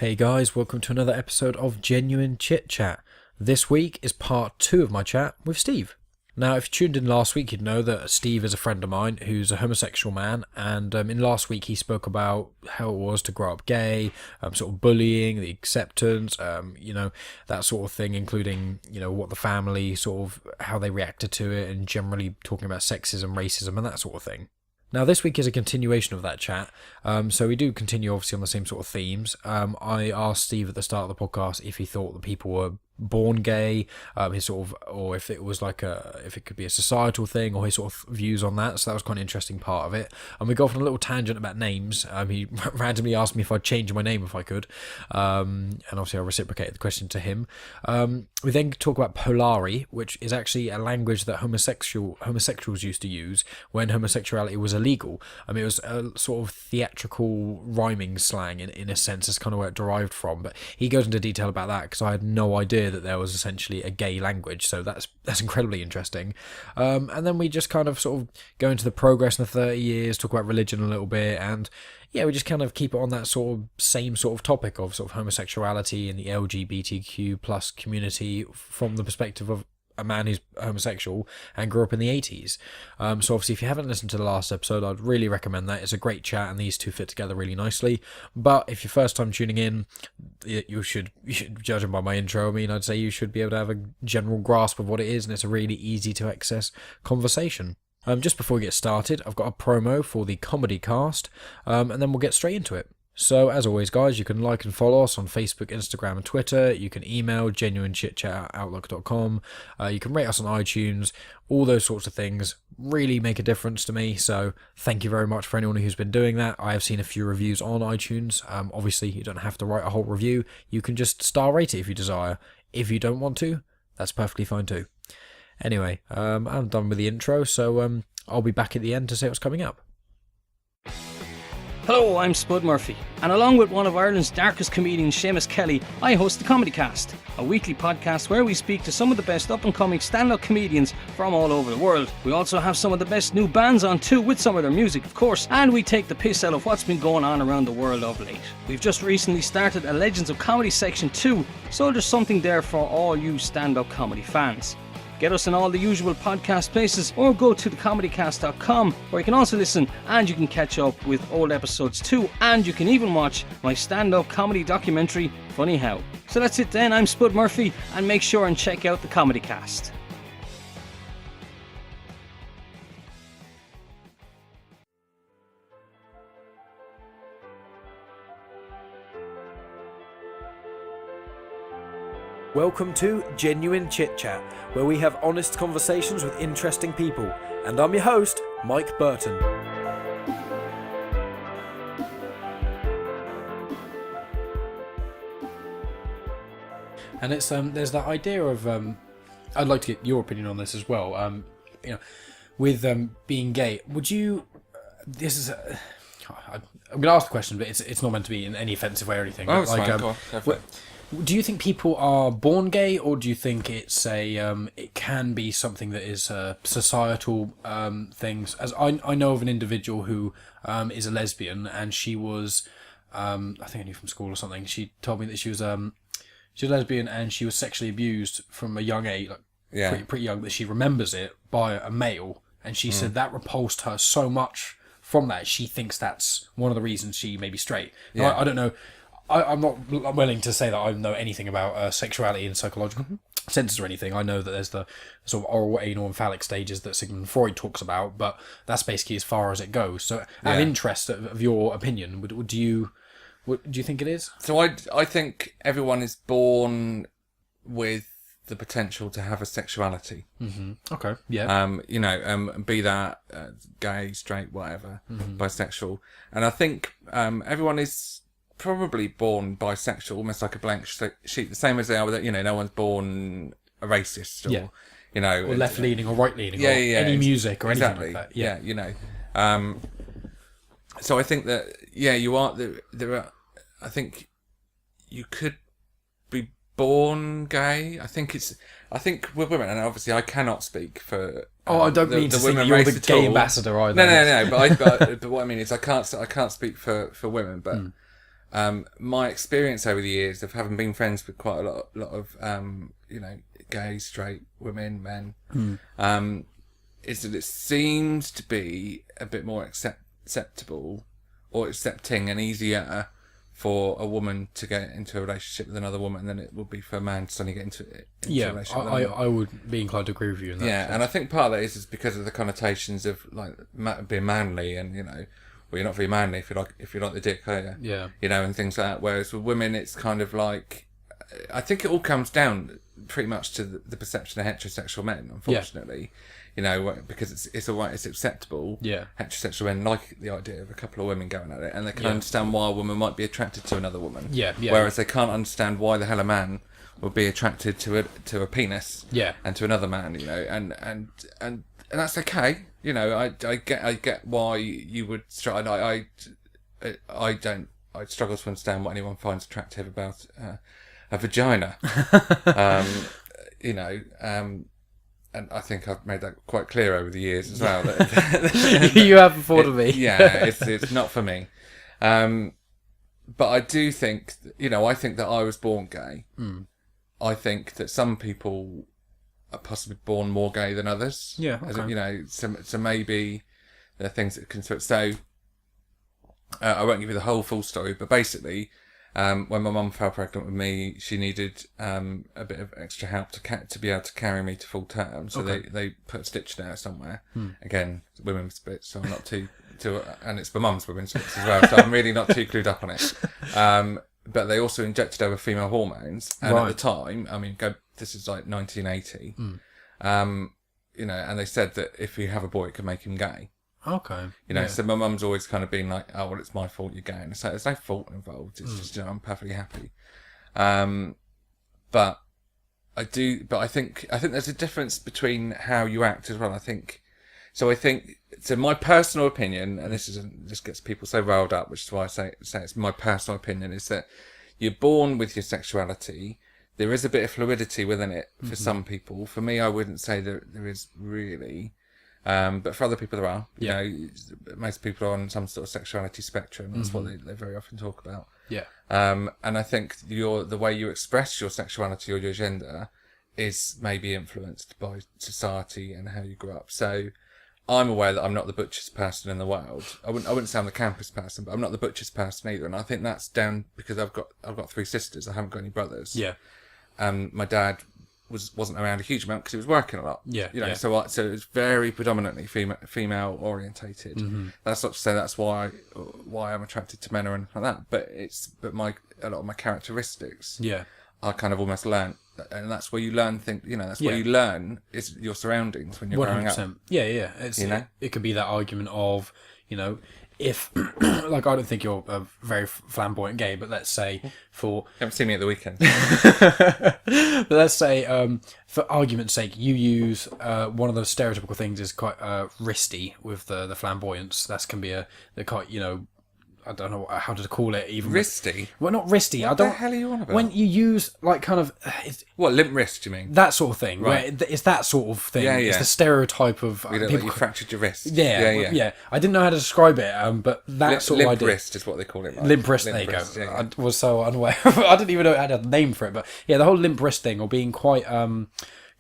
Hey guys, welcome to another episode of Genuine Chit-Chat. This week is part 2 of my chat with Steve. Now, if you tuned in last week, you'd know that Steve is a friend of mine who's a homosexual man, and in last week he spoke about how it was to grow up gay, sort of bullying, the acceptance, that sort of thing, including, what the family, sort of how they reacted to it, and generally talking about sexism, racism, and that sort of thing. Now, this week is a continuation of that chat, so we do continue obviously on the same sort of themes. I asked Steve at the start of the podcast if he thought that people were born gay, or if it was if it could be a societal thing, or his sort of views on that. So that was quite an interesting part of it. And we go off on a little tangent about names. He randomly asked me if I'd change my name if I could, and obviously I reciprocated the question to him. We then talk about Polari, which is actually a language that homosexuals used to use when homosexuality was illegal. It was a sort of theatrical rhyming slang in a sense. That's kind of where it derived from. But he goes into detail about that because I had no idea that there was essentially a gay language, so that's incredibly interesting. And then we just kind of sort of go into the progress in the 30 years, talk about religion a little bit, and we just kind of keep it on that same sort of topic of sort of homosexuality and the LGBTQ plus community from the perspective of a man who's homosexual and grew up in the 80s. So obviously if you haven't listened to the last episode, I'd really recommend that. It's a great chat and these two fit together really nicely. But if you're first time tuning in, you should judge by my intro. I'd say you should be able to have a general grasp of what it is, and it's a really easy to access conversation. Just before we get started, I've got a promo for the comedy cast, and then we'll get straight into it. So, as always, guys, you can like and follow us on Facebook, Instagram, and Twitter. You can email genuinechitchat@outlook.com. You can rate us on iTunes. All those sorts of things really make a difference to me. So, thank you very much for anyone who's been doing that. I have seen a few reviews on iTunes. Obviously, you don't have to write a whole review. You can just star rate it if you desire. If you don't want to, that's perfectly fine too. Anyway, I'm done with the intro, so I'll be back at the end to say what's coming up. Hello, I'm Spud Murphy, and along with one of Ireland's darkest comedians, Seamus Kelly, I host the Comedy Cast, a weekly podcast where we speak to some of the best up-and-coming stand-up comedians from all over the world. We also have some of the best new bands on too, with some of their music, of course, and we take the piss out of what's been going on around the world of late. We've just recently started a Legends of Comedy Section 2, so there's something there for all you stand-up comedy fans. Get us in all the usual podcast places, or go to thecomedycast.com, where you can also listen and you can catch up with old episodes too, and you can even watch my stand-up comedy documentary, Funny How. So that's it then, I'm Spud Murphy, and make sure and check out the Comedy Cast. Welcome to Genuine Chit-Chat, where we have honest conversations with interesting people. And I'm your host, Mike Burton. And it's there's that idea of I'd like to get your opinion on this as well. With being gay, would you? This is. I'm going to ask the question, but it's not meant to be in any offensive way or anything. Oh, it's fine. Go on. Do you think people are born gay, or do you think it's it can be something that is societal things? As I know of an individual who is a lesbian, and she was I think I knew from school or something. She told me that she was a lesbian and she was sexually abused from a young age, pretty young, that she remembers it by a male, and she said that repulsed her so much from that. She thinks that's one of the reasons she may be straight. Now, I don't know. I'm not willing to say that I know anything about sexuality in psychological senses or anything. I know that there's the sort of oral, anal, and phallic stages that Sigmund Freud talks about, but that's basically as far as it goes. So, out of interest of your opinion, do you think it is? So I think everyone is born with the potential to have a sexuality. Mm-hmm. Okay. Yeah. Be that gay, straight, whatever, bisexual, and I think everyone is probably born bisexual, almost like a blank sheet, the same as they are with no one's born a racist or or left leaning or right leaning, or any music or anything like that. So I think that you are there are. I think you could be born gay. I think with women, and obviously I cannot speak for. I don't mean to say that you're the gay ambassador either. No. But what I mean is I can't speak for women, but. My experience over the years of having been friends with quite a lot of gay, straight women, men, is that it seems to be a bit more acceptable or accepting and easier for a woman to get into a relationship with another woman than it would be for a man to suddenly get into a relationship with another woman. I would be inclined to agree with you in that. Yeah, sense. and I think part of that is because of the connotations of like being manly, and well, you're not very manly if you like the dick, are you? Yeah. And things like that. Whereas with women, it's kind of like, I think it all comes down pretty much to the perception of heterosexual men, unfortunately. Because it's all right, it's acceptable. Yeah. Heterosexual men like the idea of a couple of women going at it, and they can understand why a woman might be attracted to another woman. Yeah. Whereas they can't understand why the hell a man would be attracted to a penis. Yeah. And to another man, and that's okay. I get why you would struggle. I struggle to understand what anyone finds attractive about a vagina. And I think I've made that quite clear over the years as well. That You have before to me. Yeah, it's not for me. But I do think, I think that I was born gay. I think that some people are possibly born more gay than others. Yeah, okay. So maybe there are things that can... So, I won't give you the whole full story, but basically... when my mum fell pregnant with me, she needed a bit of extra help to be able to carry me to full term. So they put a stitch there somewhere. Again, women's bits, so I'm not too and it's my mum's women's bits as well. So I'm really not too clued up on it. But they also injected her with female hormones, and at the time, this is like 1980. And they said that if you have a boy, it could make him gay. Okay. So my mum's always kind of been like, oh, well, it's my fault you're gay. And it's like, there's no fault involved. It's just, I'm perfectly happy. But I think there's a difference between how you act as well. I think my personal opinion, and this gets people so riled up, which is why I say it's my personal opinion, is that you're born with your sexuality. There is a bit of fluidity within it for some people. For me, I wouldn't say that there is really. But for other people there are. Most people are on some sort of sexuality spectrum. That's what they very often talk about. Yeah. And I think the way you express your sexuality or your gender is maybe influenced by society and how you grew up. So I'm aware that I'm not the butchest person in the world. I wouldn't say I'm the campest person, but I'm not the butchest person either. And I think that's down because I've got 3 sisters. I haven't got any brothers. Yeah. My dad wasn't around a huge amount because he was working a lot. So it was very predominantly female orientated. That's not to say that's why I'm attracted to men or anything like that. But a lot of my characteristics are kind of almost learned, and that's where you learn things. That's where you learn is your surroundings when you're growing up. Yeah. It could be that argument of if like I don't think you're a very flamboyant gay, but let's say for haven't seen me at the weekend. But let's say for argument's sake, you use one of those stereotypical things is quite wristy with the flamboyance. That can be the quite I don't know how to call it even. Wristy? Well, not wristy. What the hell are you on about? When you use like kind of what, limp wrist? You mean that sort of thing? Right. Where it's that sort of thing. Yeah. It's the stereotype of you people. You fractured your wrist. Yeah. I didn't know how to describe it, but that sort of limp idea. wrist is what they call it. Like. Limp wrist. There you go. Yeah. I was so unaware. I didn't even know I had a name for it, but yeah, the whole limp wrist thing, or being quite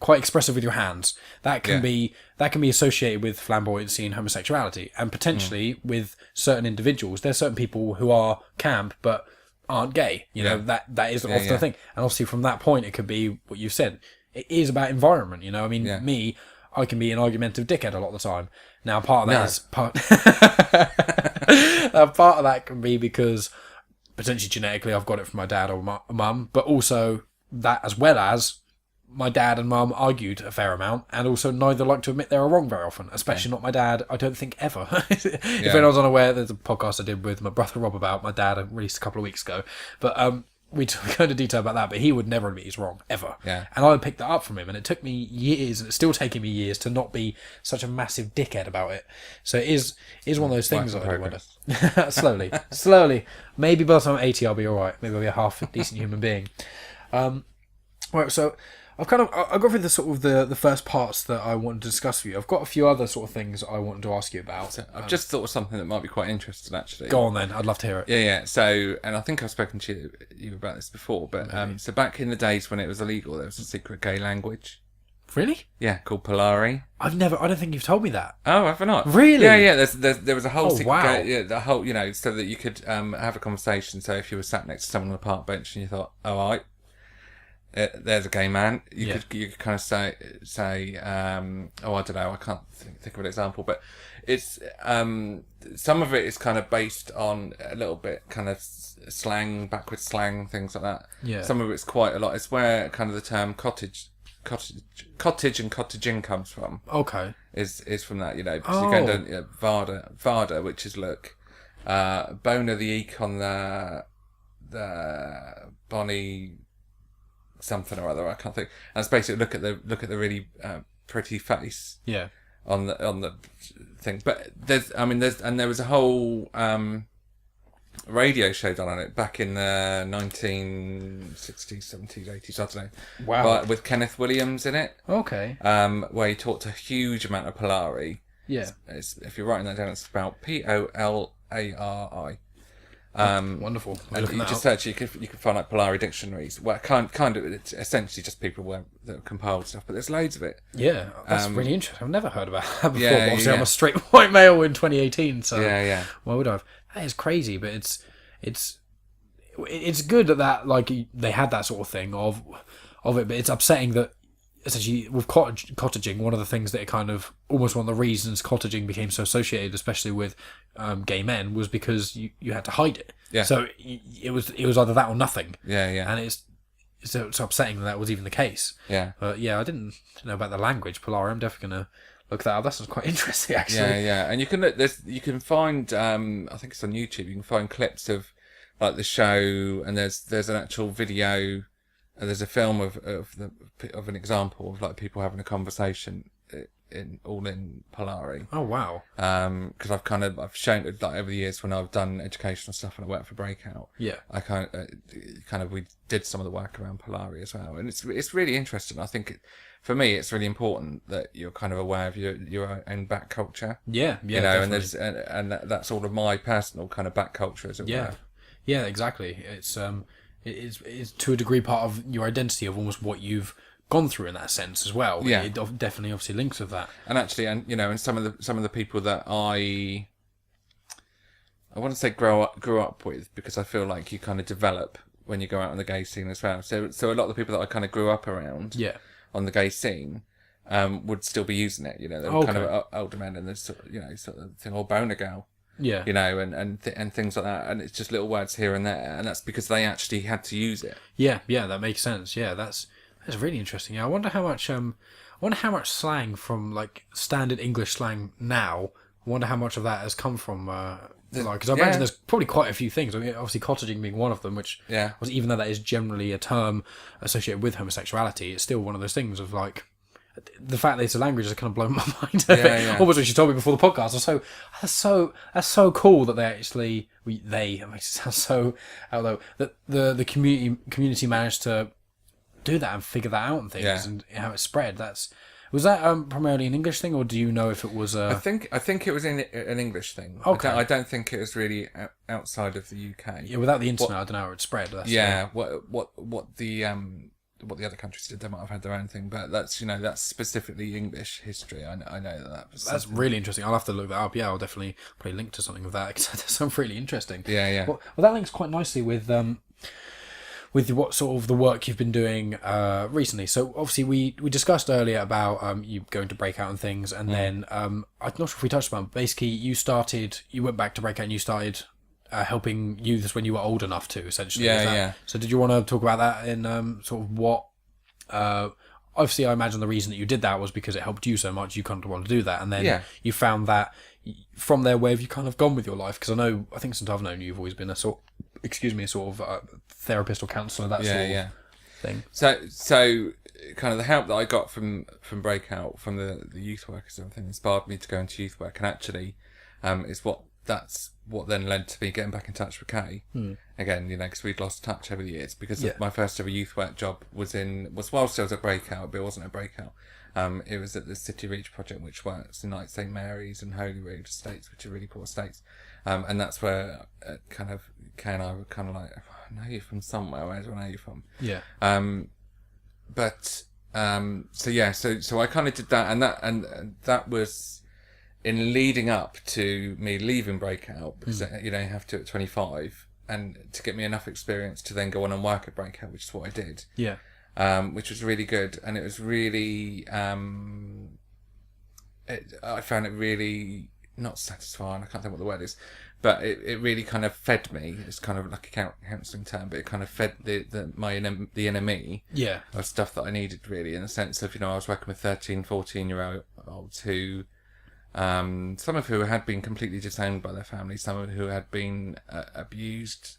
expressive with your hands, that can be associated with flamboyancy and homosexuality, and potentially with certain individuals. There's certain people who are camp but aren't gay. That is often a thing, and obviously from that point it could be what you said. It is about environment. Me, I can be an argumentative dickhead a lot of the time. Now part of that is part of that can be because potentially genetically I've got it from my dad or my mum, but also that as well as my dad and mum argued a fair amount, and also neither like to admit they were wrong very often, especially not my dad, I don't think ever. If anyone's unaware, there's a podcast I did with my brother Rob about my dad, I released a couple of weeks ago, but we go into detail about that, but he would never admit he's wrong, ever. Yeah. And I picked that up from him, and it took me years, and it's still taking me years to not be such a massive dickhead about it. So it is one of those things that I do wonder. Slowly. Maybe by the time I'm 80 I'll be alright. Maybe I'll be a half decent human being. Right, so I'll go through the sort of the first parts that I wanted to discuss with you. I've got a few other sort of things I wanted to ask you about. So I've just thought of something that might be quite interesting, actually. Go on then, I'd love to hear it. Yeah. So, and I think I've spoken to you about this before, but so back in the days when it was illegal, there was a secret gay language. Really? Yeah, called Polari. I don't think you've told me that. Oh, have I not? Really? Yeah. There was a whole secret wow. gay, the whole, so that you could have a conversation. So if you were sat next to someone on the park bench and you thought, oh, all right, there's a gay man. You could kind of say, I don't know, I can't think of an example, but it's some of it is kind of based on a little bit kind of slang, backwards slang, things like that. Yeah. Some of it's quite a lot. It's where kind of the term cottage and cottaging comes from. Okay. Is from that, because you're going to Varda, which is look, Bona the Eek on the Bonnie something or other, I can't think. And it's basically look at the really pretty face. Yeah. On the thing, but there was a whole radio show done on it back in the 1960s, 70s, 80s, I don't know. Wow. But with Kenneth Williams in it. Okay. Where he talked a huge amount of Polari. Yeah. If you're writing that down, it's spelled Polari. Wonderful. And you just search, you can find like Polari dictionaries. Well, kind of, it's essentially just people that compiled stuff, but there's loads of it. Yeah, that's really interesting. I've never heard about that before. Yeah, but obviously, yeah. I'm a straight white male in 2018, so Yeah. why would I have? That is crazy, but it's good that like they had that sort of thing of it, but it's upsetting that essentially with cottaging, one of the things that it kind of almost one of the reasons cottaging became so associated, especially with gay men, was because you had to hide it. Yeah. So it was either that or nothing. Yeah. And it's upsetting that was even the case. Yeah. But yeah, I didn't know about the language Polari. I'm definitely gonna look that up. That sounds quite interesting, actually. Yeah. And you can find I think it's on YouTube. You can find clips of like the show, and there's an actual video. There's a film of an example of like people having a conversation in Polari. Oh wow! Because I've shown it like over the years when I've done educational stuff and I worked for Breakout. Yeah. I we did some of the work around Polari as well, and it's really interesting. I think for me it's really important that you're kind of aware of your own back culture. Yeah. Definitely. and that's all of my personal kind of back culture as it were. Yeah, exactly. It's to a degree part of your identity of almost what you've gone through in that sense as well. Yeah. It definitely obviously links with that. And actually, and some of the people that I want to say grew up with, because I feel like you kind of develop when you go out on the gay scene as well. So a lot of the people that I kind of grew up around on the gay scene would still be using it. They were kind of older men, and there's sort of thing, or boner gal. Yeah. And things like that, and it's just little words here and there, and that's because they actually had to use it. Yeah, that makes sense. Yeah, that's really interesting. Yeah, I wonder how much slang from like standard English slang now. I wonder how much of that has come from because I imagine there's probably quite a few things. I mean, obviously cottaging being one of them, which was, even though that is generally a term associated with homosexuality, it's still one of those things of like. The fact that it's a language has kind of blown my mind. Almost when she told me before the podcast. That's so cool that they actually it makes it sound so although that the community managed to do that and figure that out and things and how it spread. Was that primarily an English thing, or do you know if it was? I think it was an English thing. Okay. I don't think it was really outside of the UK. Yeah, without the internet, I don't know how it spread. What the other countries did, they might have had their own thing, but that's specifically English history. I know that's really interesting. I'll have to look that up. Yeah, I'll definitely probably link to something of that because that sounds really interesting. Yeah. Well, that links quite nicely with what sort of the work you've been doing recently. So obviously we discussed earlier about you going to Breakout and things, and then I'm not sure if we touched upon. Basically, you went back to Breakout and you started. Helping youths when you were old enough to, essentially. Yeah. So did you want to talk about that in sort of what... obviously, I imagine the reason that you did that was because it helped you so much, you kind of wanted to do that. And then you found that from there, where have you kind of gone with your life? Because I think since I've known you, you've always been a sort of therapist or counsellor, that sort of thing. So kind of the help that I got from Breakout, from the youth workers and everything, inspired me to go into youth work. And actually, it's what that's what then led to me getting back in touch with Kay. Again, because we'd lost touch over the years, because my first ever youth work job was whilst I was at Breakout, but it wasn't a Breakout. It was at the City Reach project, which works in like St Mary's and Holyrood estates, which are really poor estates. And that's where kind of Kay and I were kind of like, I know you from somewhere. Where do I know you from? Yeah. So I kind of did that, and that was in leading up to me leaving Breakout, because you have to at 25, and to get me enough experience to then go on and work at Breakout, which is what I did. Yeah. Which was really good, and it was really I found it really not satisfying. I can't think what the word is, but it really kind of fed me. It's kind of like a counselling term, but it kind of fed the inner me of stuff that I needed, really, in the sense of, I was working with 13, 14-year-olds who, some of who had been completely disowned by their families, some of who had been abused,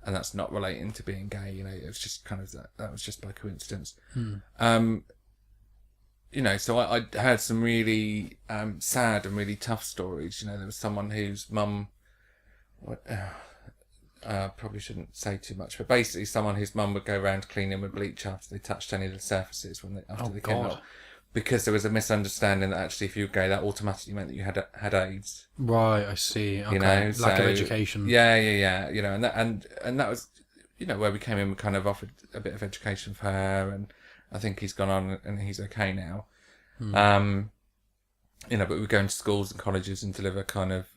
and that's not relating to being gay. It was just kind of that was just by coincidence. So I heard some really sad and really tough stories. There was someone whose mum, probably shouldn't say too much, but basically someone whose mum would go around cleaning with bleach after they touched any of the surfaces after they came out, because there was a misunderstanding that actually if you were gay, that automatically meant that you had AIDS. Right, I see. Okay. Lack of education. Yeah. And that was, where we came in, we kind of offered a bit of education for her, and I think he's gone on and he's okay now. But we go into schools and colleges and deliver kind of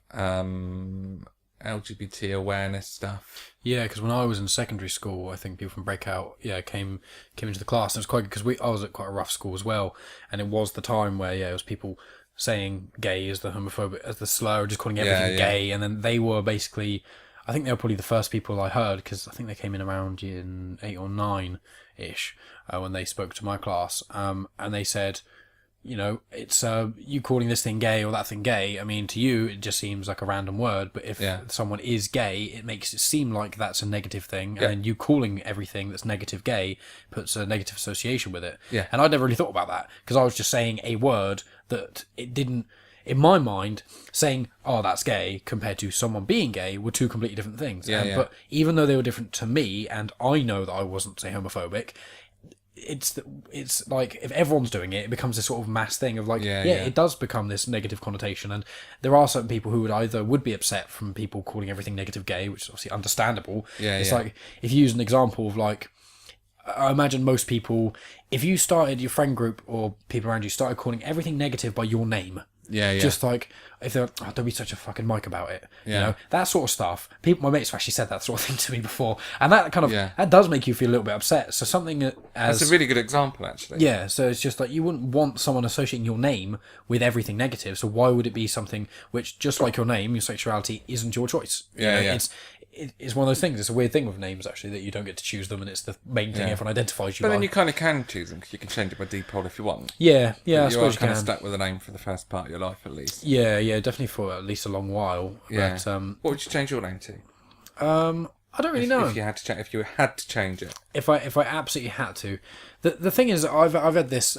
LGBT awareness stuff. Yeah, because when I was in secondary school, I think people from Breakout, came into the class, and it was quite good because I was at quite a rough school as well, and it was the time where it was people saying gay as the homophobic, as the slur, just calling everything gay, and then they were basically, I think they were probably the first people I heard, because I think they came in around in 8 or 9-ish when they spoke to my class, and they said, it's you calling this thing gay or that thing gay. I mean, to you, it just seems like a random word, but if someone is gay, it makes it seem like that's a negative thing, and then you calling everything that's negative gay puts a negative association with it. Yeah. And I'd never really thought about that, because I was just saying a word that it didn't, in my mind, saying, oh, that's gay, compared to someone being gay, were two completely different things. But even though they were different to me, and I know that I wasn't, say, homophobic, it's like, if everyone's doing it, it becomes this sort of mass thing of like, it does become this negative connotation, and there are certain people who would be upset from people calling everything negative gay, which is obviously understandable. It's like, if you use an example of like, I imagine most people, if you started your friend group or people around you started calling everything negative by your name, just like, if they're, oh, don't be such a fucking mic about it, that sort of stuff. My mates have actually said that sort of thing to me before, and that kind of that does make you feel a little bit upset. So something as, that's a really good example, actually. So it's just like, you wouldn't want someone associating your name with everything negative. So why would it be something which, just like your name, your sexuality, isn't your choice? It's one of those things. It's a weird thing with names, actually, that you don't get to choose them, and it's the main thing everyone identifies you by. But then you kind of can choose them, because you can change it by default if you want. I suppose you are you kind of can. stuck with a name for the first part of your life, at least. Definitely for at least a long while. Yeah. But, what would you change your name to? I don't really know. If you had to change it. If I absolutely had to, the thing is, I've had this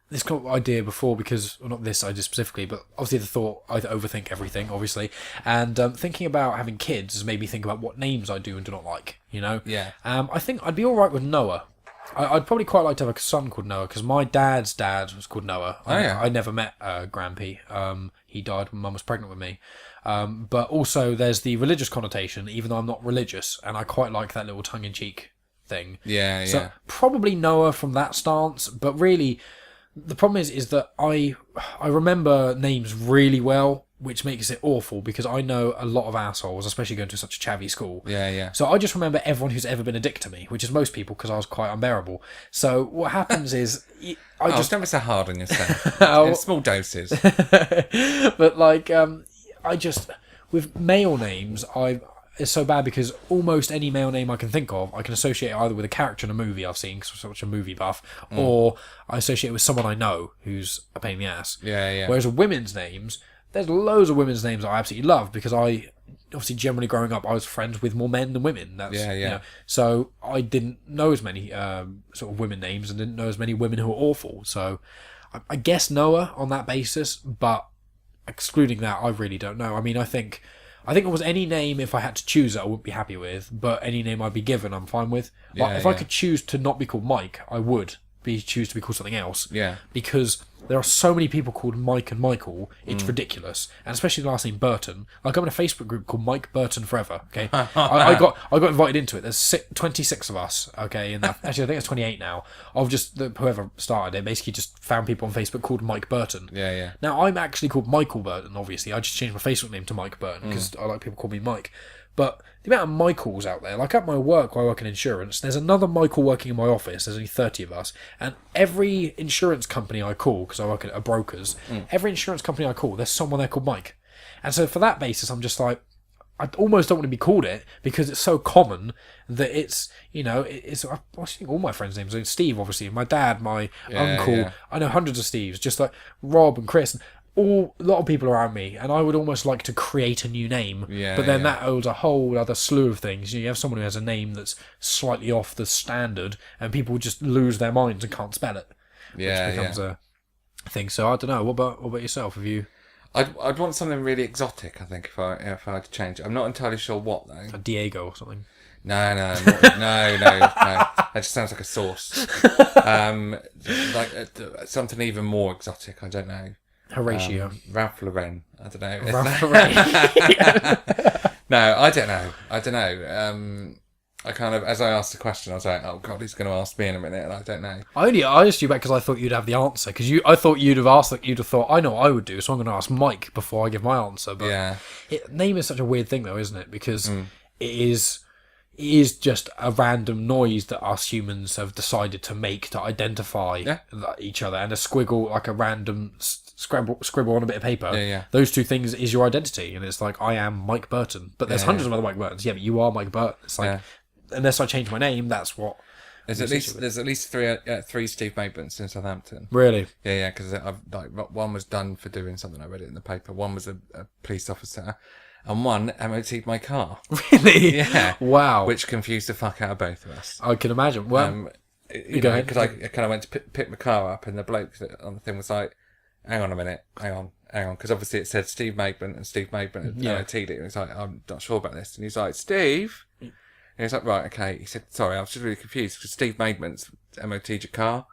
this kind of idea before, because, well, not this idea specifically, but obviously the thought, I overthink everything, obviously, and thinking about having kids has made me think about what names I do and do not like. I think I'd be all right with Noah. I'd probably quite like to have a son called Noah, because my dad's dad was called Noah. I never met Grampy. He died when Mum was pregnant with me. But also there's the religious connotation, even though I'm not religious, and I quite like that little tongue-in-cheek thing. So probably Noah from that stance, but really, the problem is that I remember names really well, which makes it awful, because I know a lot of assholes, especially going to such a chavvy school. So I just remember everyone who's ever been a dick to me, which is most people, because I was quite unbearable. So what happens is, I just don't be so hard on yourself. In small doses. But like, with male names, it's so bad, because almost any male name I can think of, I can associate either with a character in a movie I've seen, because I'm such a movie buff, or I associate it with someone I know who's a pain in the ass. Whereas with women's names, there's loads of women's names I absolutely love, because I, obviously, generally growing up, I was friends with more men than women. So I didn't know as many sort of women names, and didn't know as many women who were awful. So I guess Noah on that basis, but excluding that, I really don't know. I mean, I think it was any name, if I had to choose it, I wouldn't be happy with, but any name I'd be given, I'm fine with. Like, if I could choose to not be called Mike, I would choose to be called something else. Yeah. Because there are so many people called Mike and Michael, it's ridiculous. And especially the last name Burton. Like, I'm in a Facebook group called Mike Burton Forever, okay? I got invited into it. There's 26 of us, okay? And actually, I think it's 28 now. Of just whoever started it, basically just found people on Facebook called Mike Burton. Yeah. Now, I'm actually called Michael Burton, obviously. I just changed my Facebook name to Mike Burton because I like people call me Mike. But the amount of Michaels out there, like at my work where I work in insurance, there's another Michael working in my office. There's only 30 of us. And every insurance company I call, because I work at a broker's, every insurance company I call, there's someone there called Mike. And so for that basis, I'm just like, I almost don't want to be called it because it's so common that it's, I think all my friends' names. Steve, obviously, my dad, my uncle. Yeah. I know hundreds of Steves, just like Rob and Chris. A lot of people around me, and I would almost like to create a new name, but then that holds a whole other slew of things. You have someone who has a name that's slightly off the standard, and people just lose their minds and can't spell it, which becomes a thing. So I don't know. What about yourself? Have you? I'd want something really exotic. I think if I had to change it, I'm not entirely sure what though. A Diego or something. No. That just sounds like a sauce. Something even more exotic. I don't know. Horatio. Ralph Lauren. I don't know. Ralph Lauren. No, I don't know. I kind of, as I asked the question, I was like, oh God, he's going to ask me in a minute, and I don't know. I asked you back because I thought you'd have the answer. Because I thought you'd have asked, you'd have thought, I know what I would do, so I'm going to ask Mike before I give my answer. But name is such a weird thing, though, isn't it? Because it is just a random noise that us humans have decided to make to identify each other, and a squiggle, like a random scribble on a bit of paper. Those two things is your identity, and it's like, I am Mike Burton, but there's hundreds of other Mike Burtons. But you are Mike Burton. It's like, unless I change my name, that's what. There's at least three Steve Maidments in Southampton. Really? Yeah, because one was done for doing something. I read it in the paper. One was a police officer. And one MOT'd my car. Really? Yeah. Wow. Which confused the fuck out of both of us. I can imagine. Well, go ahead. Because I kind of went to pick my car up, and the bloke on the thing was like, hang on a minute, hang on. Because obviously it said Steve Maidment, and Steve Maidment had MOT'd it. And he's like, I'm not sure about this. And he's like, Steve? And he's like, right, okay. He said, sorry, I was just really confused because Steve Maidment's MOT'd your car.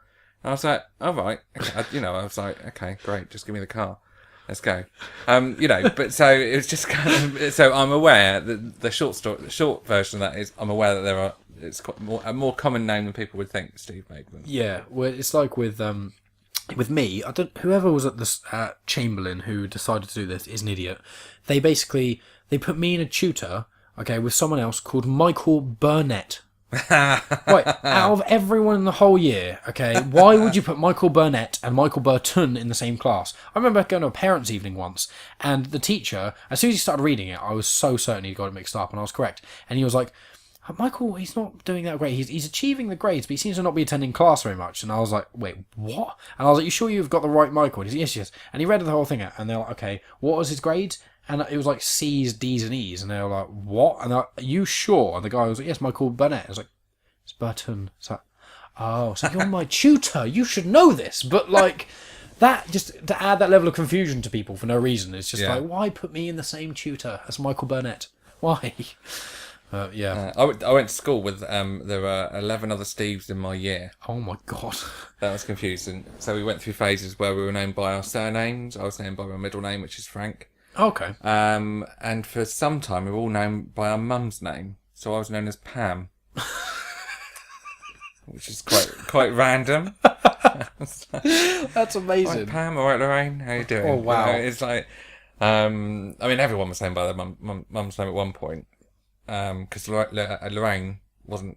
And I was like, all right. Okay. I was like, okay, great, just give me the car. Let's go. But so it was just kind of. So I'm aware that the short version of that is I'm aware that it's a more common name than people would think. Steve Maidment. Yeah, well, it's like with me. Whoever was at the Chamberlain who decided to do this is an idiot. They put me in a tutor, okay, with someone else called Michael Burnett. Right, out of everyone in the whole year, okay, why would you put Michael Burnett and Michael Burton in the same class? I remember going to a parents' evening once, and the teacher, as soon as he started reading it, I was so certain he got it mixed up, and I was correct. And he was like, Michael, he's not doing that great. He's achieving the grades, but he seems to not be attending class very much. And I was like, wait, what? And I was like, you sure you've got the right Michael? And he's like, yes. And he read the whole thing out, and they're like, okay, what was his grades? And it was like C's, D's, and E's. And they were like, what? And are you sure? And the guy was like, yes, Michael Burnett. I was like, it's Burton. It's like, oh, so you're my tutor. You should know this. But like, that, just to add that level of confusion to people for no reason, it's just like, why put me in the same tutor as Michael Burnett? Why? I went to school with, there were 11 other Steves in my year. Oh my God. That was confusing. So we went through phases where we were named by our surnames. I was named by my middle name, which is Frank. Okay. And for some time, we were all known by our mum's name. So I was known as Pam. Which is quite random. That's amazing. Right, Pam, all right, Lorraine, how you doing? Oh, wow. It's like, I mean, everyone was named by their mum's name at one point. Because Lorraine wasn't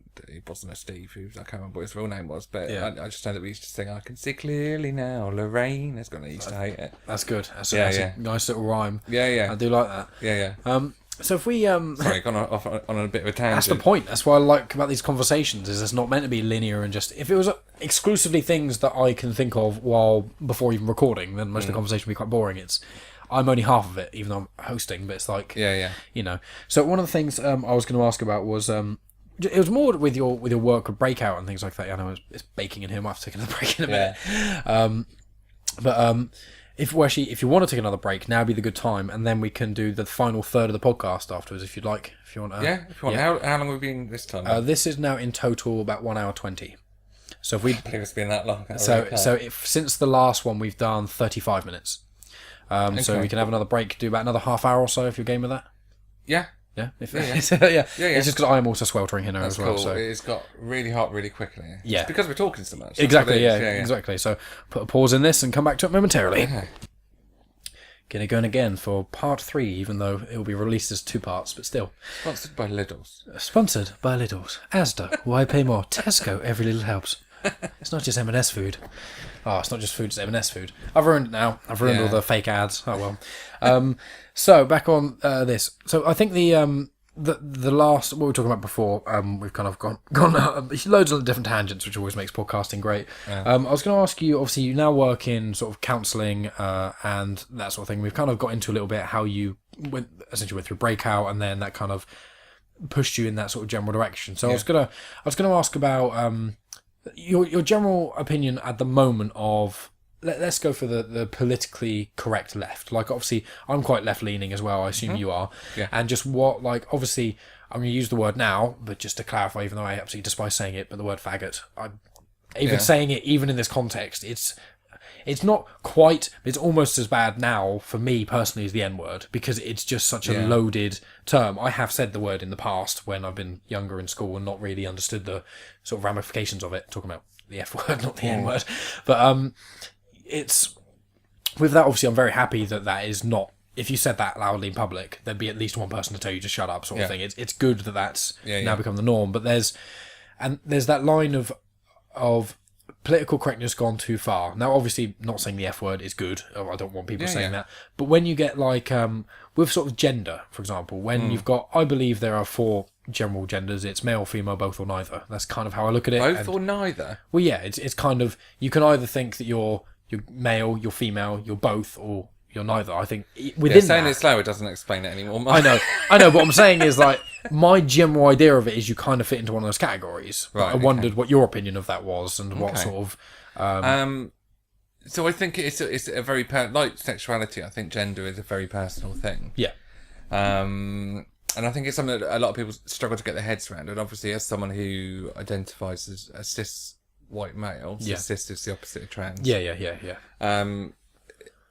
a Steve. I can't remember what his real name was, but I just know that we used to sing, I can see clearly now, Lorraine. That's going to used to hate it. That's good. That's a nice little rhyme. Yeah. I do like that. Yeah. So if we sorry, gone off on a bit of a tangent. That's the point. That's what I like about these conversations. Is it's not meant to be linear and just. If it was exclusively things that I can think of before even recording, then most of the conversation would be quite boring. I'm only half of it, even though I'm hosting. But it's like So one of the things I was going to ask about was it was more with your work with Breakout and things like that. I know it's baking in here. I might have to take another break in a minute. if you want to take another break, now would be the good time, and then we can do the final third of the podcast afterwards, if you'd like. If you want. If you want. Yeah. How long have we been this time? This is now in total about 1 hour 20. So if we I can't believe it's been that long. Since the last one, we've done 35 minutes. So we can have another break, do about another half hour or so if you're game with that. Yeah. Yeah, yeah. Yeah. It's just because I am also sweltering here now as well. Cool. So it's got really hot really quickly. Yeah, it's because we're talking so much. That's exactly. yeah, Exactly. So put a pause in this and come back to it momentarily. Okay. Gonna go again for part 3, even though it will be released as 2 parts, but still. Sponsored by Lidl's. Sponsored by Lidl's. Asda. Why pay more? Tesco. Every little helps. It's not just M&S food. Oh, it's not just food, it's M&S food. I've ruined it now. I've ruined all the fake ads. Oh well. So back on this. So I think the last, what we were talking about before, we've kind of gone loads of different tangents, which always makes podcasting great. I was going to ask you, obviously you now work in sort of counselling and that sort of thing. We've kind of got into a little bit how you essentially went through Breakout, and then that kind of pushed you in that sort of general direction. So I was gonna ask about your general opinion at the moment of, let's go for the politically correct left. Like, obviously, I'm quite left-leaning as well. I assume you are. Yeah. And just what, like, obviously, I'm going to use the word now, but just to clarify, even though I absolutely despise saying it, but the word faggot, saying it, even in this context, it's not quite, it's almost as bad now for me personally as the N-word, because it's just such a loaded term. I have said the word in the past when I've been younger in school and not really understood the sort of ramifications of it. Talking about the F-word, not the N-word. But it's, with that, obviously I'm very happy that is not, if you said that loudly in public, there'd be at least one person to tell you to shut up, sort of thing. It's good that that's now become the norm. But there's that line of political correctness gone too far. Now, obviously, not saying the F word is good, or I don't want people saying that. But when you get like with sort of gender, for example, when you've got, I believe there are 4 general genders. It's male, female, both, or neither. That's kind of how I look at it. Both or neither? Well, yeah, it's kind of, you can either think that you're male, you're female, you're both, or you're neither. I think within saying that, it slower doesn't explain it anymore. I know. What I'm saying is, like, my general idea of it is you kind of fit into one of those categories. Right. I wondered what your opinion of that was, and what sort of. So I think it's a very like sexuality. I think gender is a very personal thing. Yeah. And I think it's something that a lot of people struggle to get their heads around. And obviously, as someone who identifies as a cis white male, so cis is the opposite of trans. Yeah.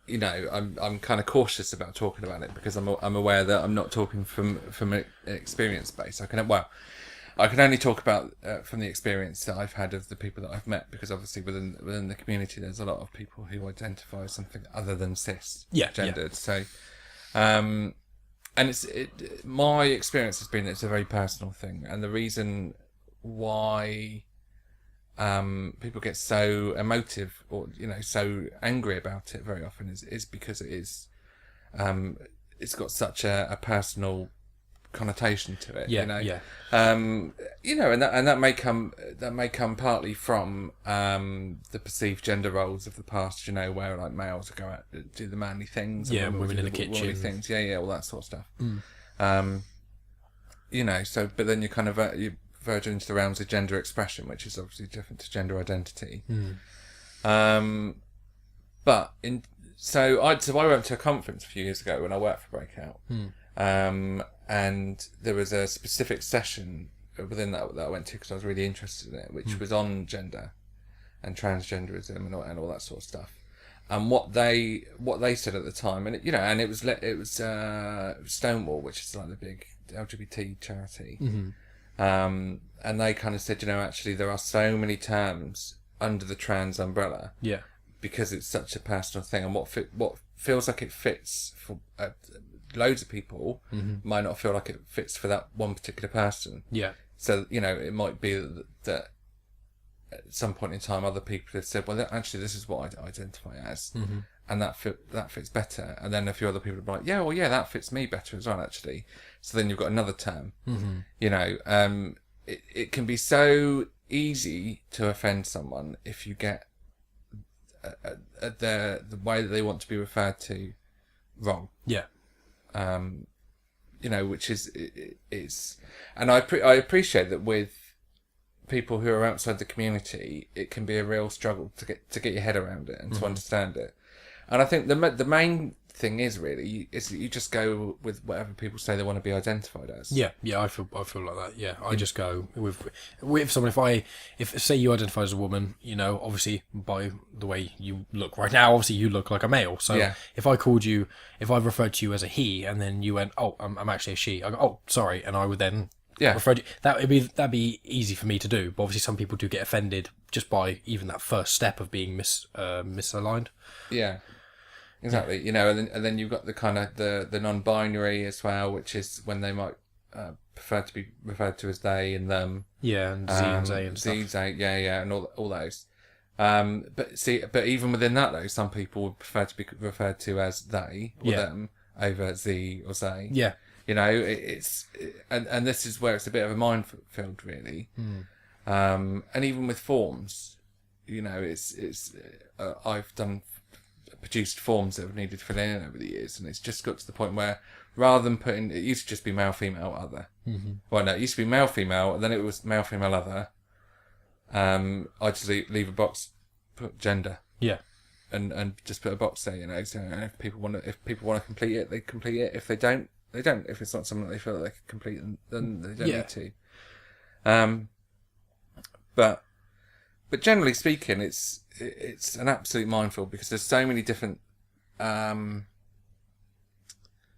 You know, I'm kind of cautious about talking about it because I'm aware that I'm not talking from an experience base. I can only talk about from the experience that I've had of the people that I've met, because obviously within the community there's a lot of people who identify as something other than cis gendered. So, and my experience has been it's a very personal thing, and the reason why people get so emotive or so angry about it very often is because it is it's got such a personal connotation to it. And that may come partly from the perceived gender roles of the past, where like males go out to do the manly things, and women in the kitchen things, all that sort of stuff. So but then you kind of you verge into the realms of gender expression, which is obviously different to gender identity. So I went to a conference a few years ago when I worked for Breakout, and there was a specific session within that I went to because I was really interested in it, which was on gender and transgenderism and all that sort of stuff. And what they said at the time, and it was Stonewall, which is like the big LGBT charity. And they kind of said, actually there are so many terms under the trans umbrella, because it's such a personal thing, and what feels like it fits for loads of people might not feel like it fits for that one particular person. So it might be that at some point in time other people have said, well, actually this is what I identify as, and that fits better, and then a few other people are like, that fits me better as well, actually. So then you've got another term. It can be so easy to offend someone if you get the way that they want to be referred to wrong. Which is and I appreciate that with people who are outside the community, it can be a real struggle to get your head around it and to understand it. And I think the main thing is really is that you just go with whatever people say they want to be identified as. Yeah, I feel like that. Yeah, I just go with someone. If say you identify as a woman, you know, obviously by the way you look right now, obviously you look like a male. So if I referred to you as a he, and then you went, oh, I'm actually a she, I go, oh, sorry, and I would then refer to you. That'd be easy for me to do. But obviously some people do get offended just by even that first step of being misaligned. Yeah. Exactly, you know, and then you've got the kind of the non-binary as well, which is when they might prefer to be referred to as they and them. Yeah, and Z and they and stuff. Z, yeah, and all those. But even within that though, some people would prefer to be referred to as they or them over Z or they. Yeah, you know, and this is where it's a bit of a minefield, really. And even with forms, you know, it's I've produced forms that have needed filling in over the years, and it's just got to the point where rather than putting, it used to just be male, female, other. Well, no, it used to be male, female, and then it was male, female, other. I just leave a box, put gender. Yeah. And just put a box there, you know. So if people want to complete it, they complete it. If they don't, they don't. If it's not something that they feel that they can complete, then they don't need to. But generally speaking, it's an absolute minefield because there's so many different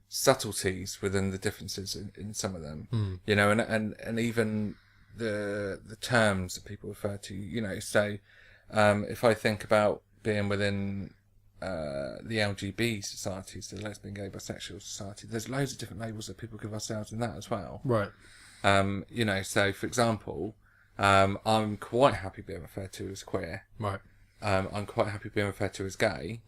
subtleties within the differences in some of them, you know, and even the terms that people refer to, you know. So if I think about being within the LGBT societies, the lesbian, gay, bisexual society, there's loads of different labels that people give ourselves in that as well. Right. You know, so for example, I'm quite happy being referred to as queer. Right. I'm quite happy being referred to as gay.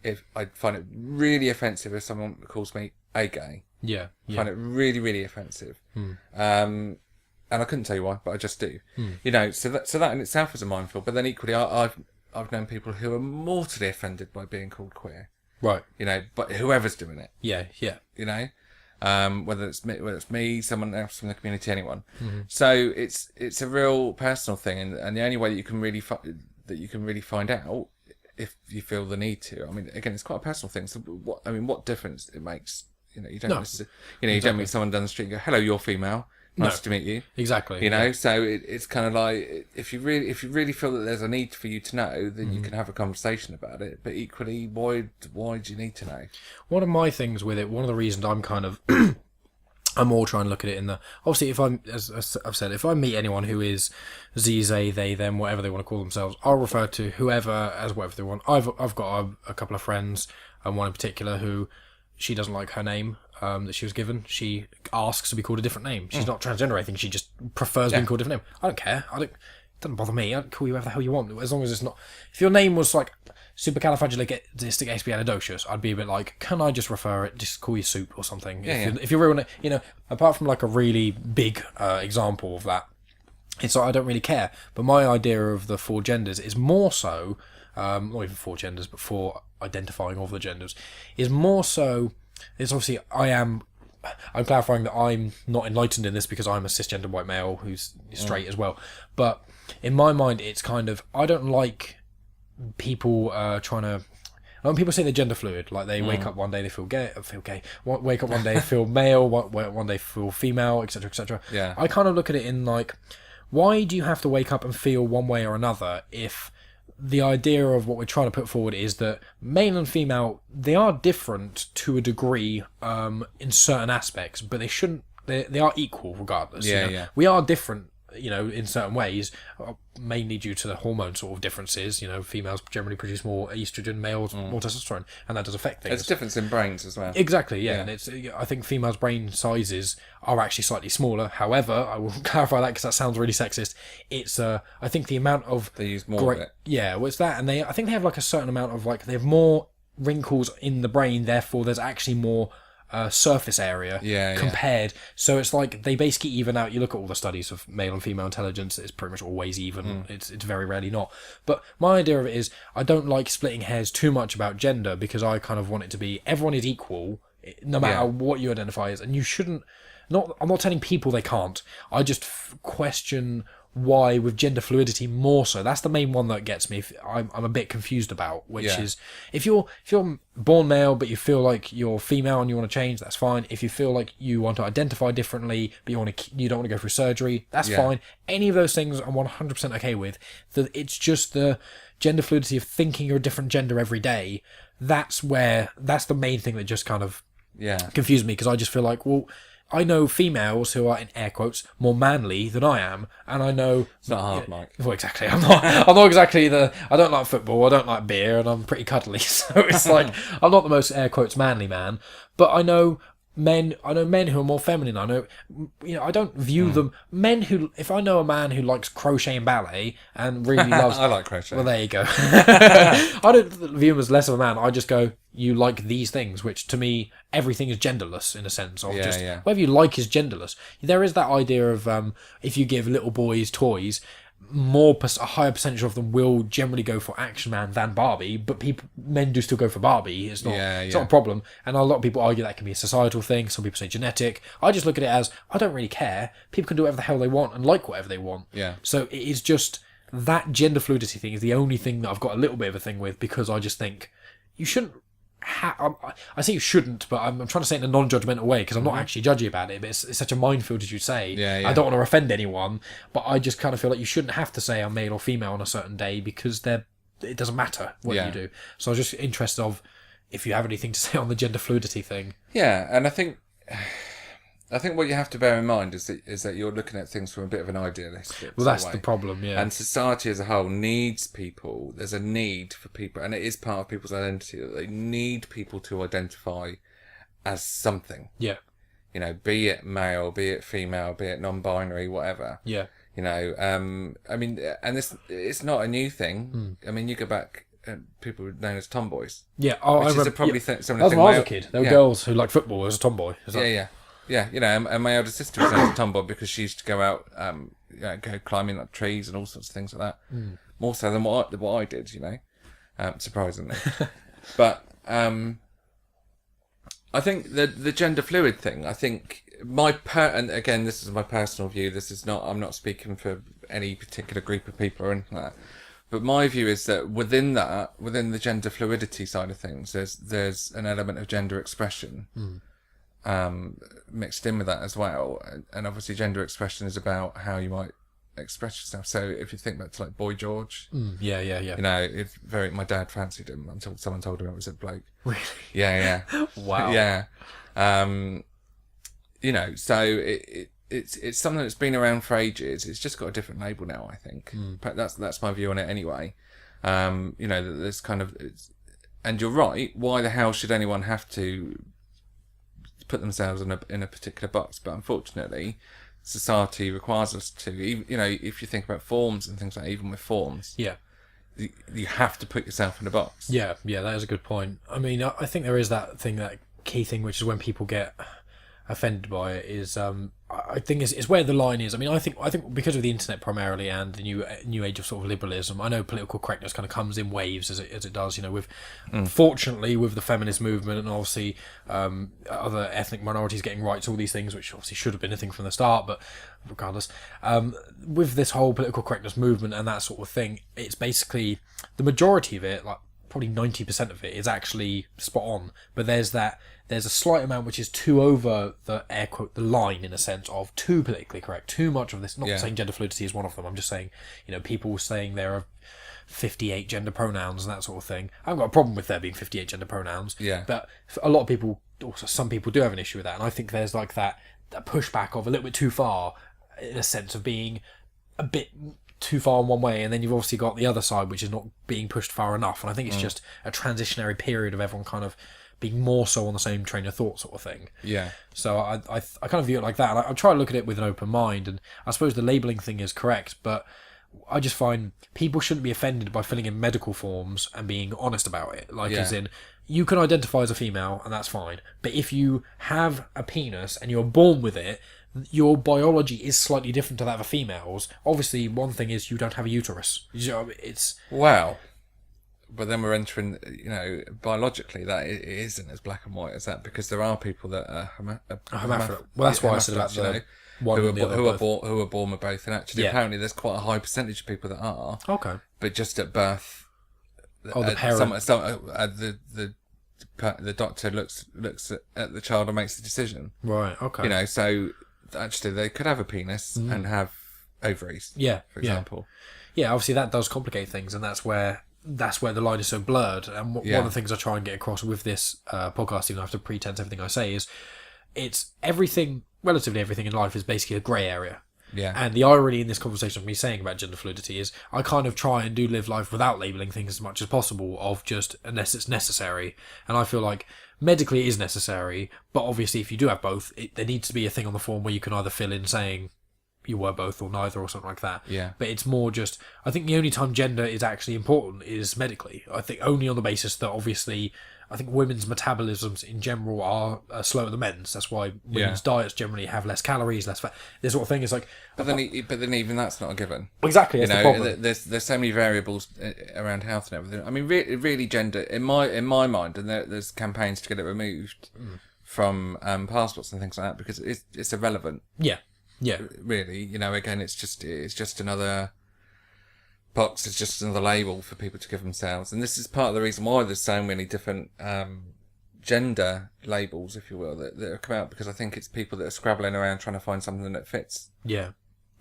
If I find it really offensive if someone calls me a gay. Yeah. I find it really, really offensive. And I couldn't tell you why, but I just do. You know, so that in itself is a minefield. But then equally, I've known people who are mortally offended by being called queer. Right. You know, but whoever's doing it. Yeah. You know. Whether it's me, someone else from the community, anyone. So it's a real personal thing, and the only way that you can really find out if you feel the need to. I mean, again, it's quite a personal thing. So what difference it makes? You know, you don't you don't meet someone down the street and go, "Hello, you're female. Nice to meet you." Exactly. You know, so it's kind of like if you really feel that there's a need for you to know, then you can have a conversation about it. But equally, why do you need to know? One of my things with it, one of the reasons I'm kind of I'm more trying to look at it in the, obviously if I'm, as I've said, if I meet anyone who is Z, they, them, whatever they want to call themselves, I'll refer to whoever as whatever they want. I've got a couple of friends, and one in particular who, she doesn't like her name that she was given. She asks to be called a different name. She's not transgender or anything. She just prefers being called a different name. I don't care. It doesn't bother me. I call you whatever the hell you want, as long as it's not. If your name was like supercalifragilisticexpialidocious, I'd be a bit like, can I just refer it? Just call you Soup or something. If you're real, you know. Apart from like a really big example of that, it's like I don't really care. But my idea of the four genders is more so, not even four genders, but four identifying of the genders, is more so. It's obviously I'm clarifying that I'm not enlightened in this because I'm a cisgender white male who's straight as well. But in my mind, it's kind of, I don't like people trying to. When people say they're gender fluid, like they wake up one day they feel gay, wake up one day feel male, one day feel female, etc., etc. Yeah. I kind of look at it in like, why do you have to wake up and feel one way or another if the idea of what we're trying to put forward is that male and female, they are different to a degree in certain aspects, but they shouldn't. They are equal regardless. Yeah, you know? yeah. We are different, you know, in certain ways, mainly due to the hormone sort of differences. You know, females generally produce more estrogen, males more testosterone, and that does affect things. There's difference in brains as well. Exactly, yeah. And I think females' brain sizes are actually slightly smaller. However, I will clarify that because that sounds really sexist. It's I think the amount of they use more of it. Yeah, what's that? And I think they have like a certain amount of they have more wrinkles in the brain. Therefore, there's actually more surface area compared. So it's like they basically even out. You look at all the studies of male and female intelligence, it's pretty much always even. It's very rarely not. But my idea of it is I don't like splitting hairs too much about gender because I kind of want it to be everyone is equal no matter what you identify as, and you shouldn't. I'm not telling people they can't. I just question why with gender fluidity more so. That's the main one that gets me. I'm a bit confused about, which is if you're born male but you feel like you're female and you want to change, that's fine. If you feel like you want to identify differently but you don't want to go through surgery, that's fine. Any of those things I'm 100% okay with. It's just the gender fluidity of thinking you're a different gender every day. That's the main thing that just kind of confused me, because I just feel like, well, I know females who are, in air quotes, more manly than I am, and I know... It's not hard, Mike. Well, exactly. I'm not exactly I don't like football, I don't like beer, and I'm pretty cuddly, so it's like, I'm not the most, air quotes, manly man, but I know men who are more feminine. I know, I don't view them... Men who... If I know a man who likes crochet and ballet, and really loves... I like crochet. Well, there you go. I don't view him as less of a man, I just go... You like these things, which to me, everything is genderless in a sense of whatever you like is genderless. There is that idea of if you give little boys toys, a higher percentage of them will generally go for Action Man than Barbie, but men do still go for Barbie. It's not a problem, and a lot of people argue that can be a societal thing. Some people say genetic. I just look at it as, I don't really care. People can do whatever the hell they want and like whatever they want. Yeah. So it is just that gender fluidity thing is the only thing that I've got a little bit of a thing with, because I just think you shouldn't. I say you shouldn't, but I'm trying to say it in a non-judgmental way, because I'm not actually judgy about it, but it's such a minefield, as you say. I don't want to offend anyone, but I just kind of feel like you shouldn't have to say I'm male or female on a certain day, because it doesn't matter what you do. So I was just interested of if you have anything to say on the gender fluidity thing. Yeah, and I think what you have to bear in mind is that you're looking at things from a bit of an idealistic Well, that's way. the problem, yeah. And society as a whole needs people. There's a need for people, and it is part of people's identity that they need people to identify as something. Yeah. Be it male, be it female, be it non-binary, whatever. Yeah. I mean, and it's not a new thing. I mean, you go back. People were known as tomboys. Yeah. Which is probably something. That was when I was a kid. There were girls who liked football as a tomboy. Yeah, and my elder sister was a tomboy because she used to go out, go climbing up trees and all sorts of things like that. More so than what I did, surprisingly. But I think the gender fluid thing. I think and again, this is my personal view. This is not. I'm not speaking for any particular group of people or anything like that. But my view is that within the gender fluidity side of things, there's an element of gender expression. Mixed in with that as well, and obviously gender expression is about how you might express yourself. So if you think back to like Boy George, my dad fancied him until someone told him it was a bloke. Really? Yeah. Wow. Yeah. So it's something that's been around for ages. It's just got a different label now, I think. But that's my view on it anyway. There's kind of, and you're right. Why the hell should anyone have to put themselves in a particular box? But unfortunately, society requires us to. If you think about forms and things like that, even with forms, you have to put yourself in a box. Yeah, that is a good point. I mean, I think there is that key thing, which is when people get offended by it, is I think it's where the line is. I mean, I think because of the internet primarily and the new age of sort of liberalism, I know political correctness kind of comes in waves as it does. Fortunately with the feminist movement and obviously other ethnic minorities getting rights, all these things, which obviously should have been a thing from the start, but regardless, with this whole political correctness movement and that sort of thing, it's basically the majority of it, like probably 90% of it, is actually spot on. But there's a slight amount which is too over the air quote the line, in a sense of too politically correct, too much of this. Not saying gender fluidity is one of them. I'm just saying, people saying there are 58 gender pronouns and that sort of thing. I haven't got a problem with there being 58 gender pronouns. Yeah. But a lot of people, also some people, do have an issue with that, and I think there's like that pushback of a little bit too far, in a sense of being a bit too far in one way, and then you've obviously got the other side which is not being pushed far enough. And I think it's just a transitionary period of everyone kind of being more so on the same train of thought, sort of thing. Yeah. So I kind of view it like that, and I try to look at it with an open mind. And I suppose the labelling thing is correct, but I just find people shouldn't be offended by filling in medical forms and being honest about it. As in, you can identify as a female, and that's fine. But if you have a penis and you're born with it, your biology is slightly different to that of a female's. Obviously, one thing is you don't have a uterus. It's... Wow. But then we're entering, biologically, that it isn't as black and white as that, because there are people that are hermaphrodite. Well, that's why I said about one or the other. Who are born with both, and actually apparently there's quite a high percentage of people that are. Okay. But just at birth, the parent. The doctor looks at the child and makes the decision. Right. Okay. So actually they could have a penis and have ovaries. Yeah. For example. Yeah. Obviously that does complicate things, and that's where the line is so blurred. And one of the things I try and get across with this podcast, even though I have to pretense everything I say, is it's everything, relatively everything in life is basically a grey area. Yeah. And the irony in this conversation of me saying about gender fluidity is I kind of try and do live life without labelling things as much as possible, of just unless it's necessary. And I feel like medically it is necessary, but obviously if you do have both, there needs to be a thing on the form where you can either fill in saying you were both or neither or something like that. Yeah. But it's more just, I think the only time gender is actually important is medically. I think only on the basis that obviously I think women's metabolisms in general are slower than men's. That's why women's diets generally have less calories, less fat. This sort of thing is like... But then even that's not a given. Exactly, that's the problem. There's so many variables around health and everything. I mean, really gender, in my mind, and there's campaigns to get it removed from passports and things like that, because it's irrelevant. Yeah. Really, again, it's just another box. It's just another label for people to give themselves, and this is part of the reason why there's so many different gender labels, if you will, that have come out, because I think it's people that are scrabbling around trying to find something that fits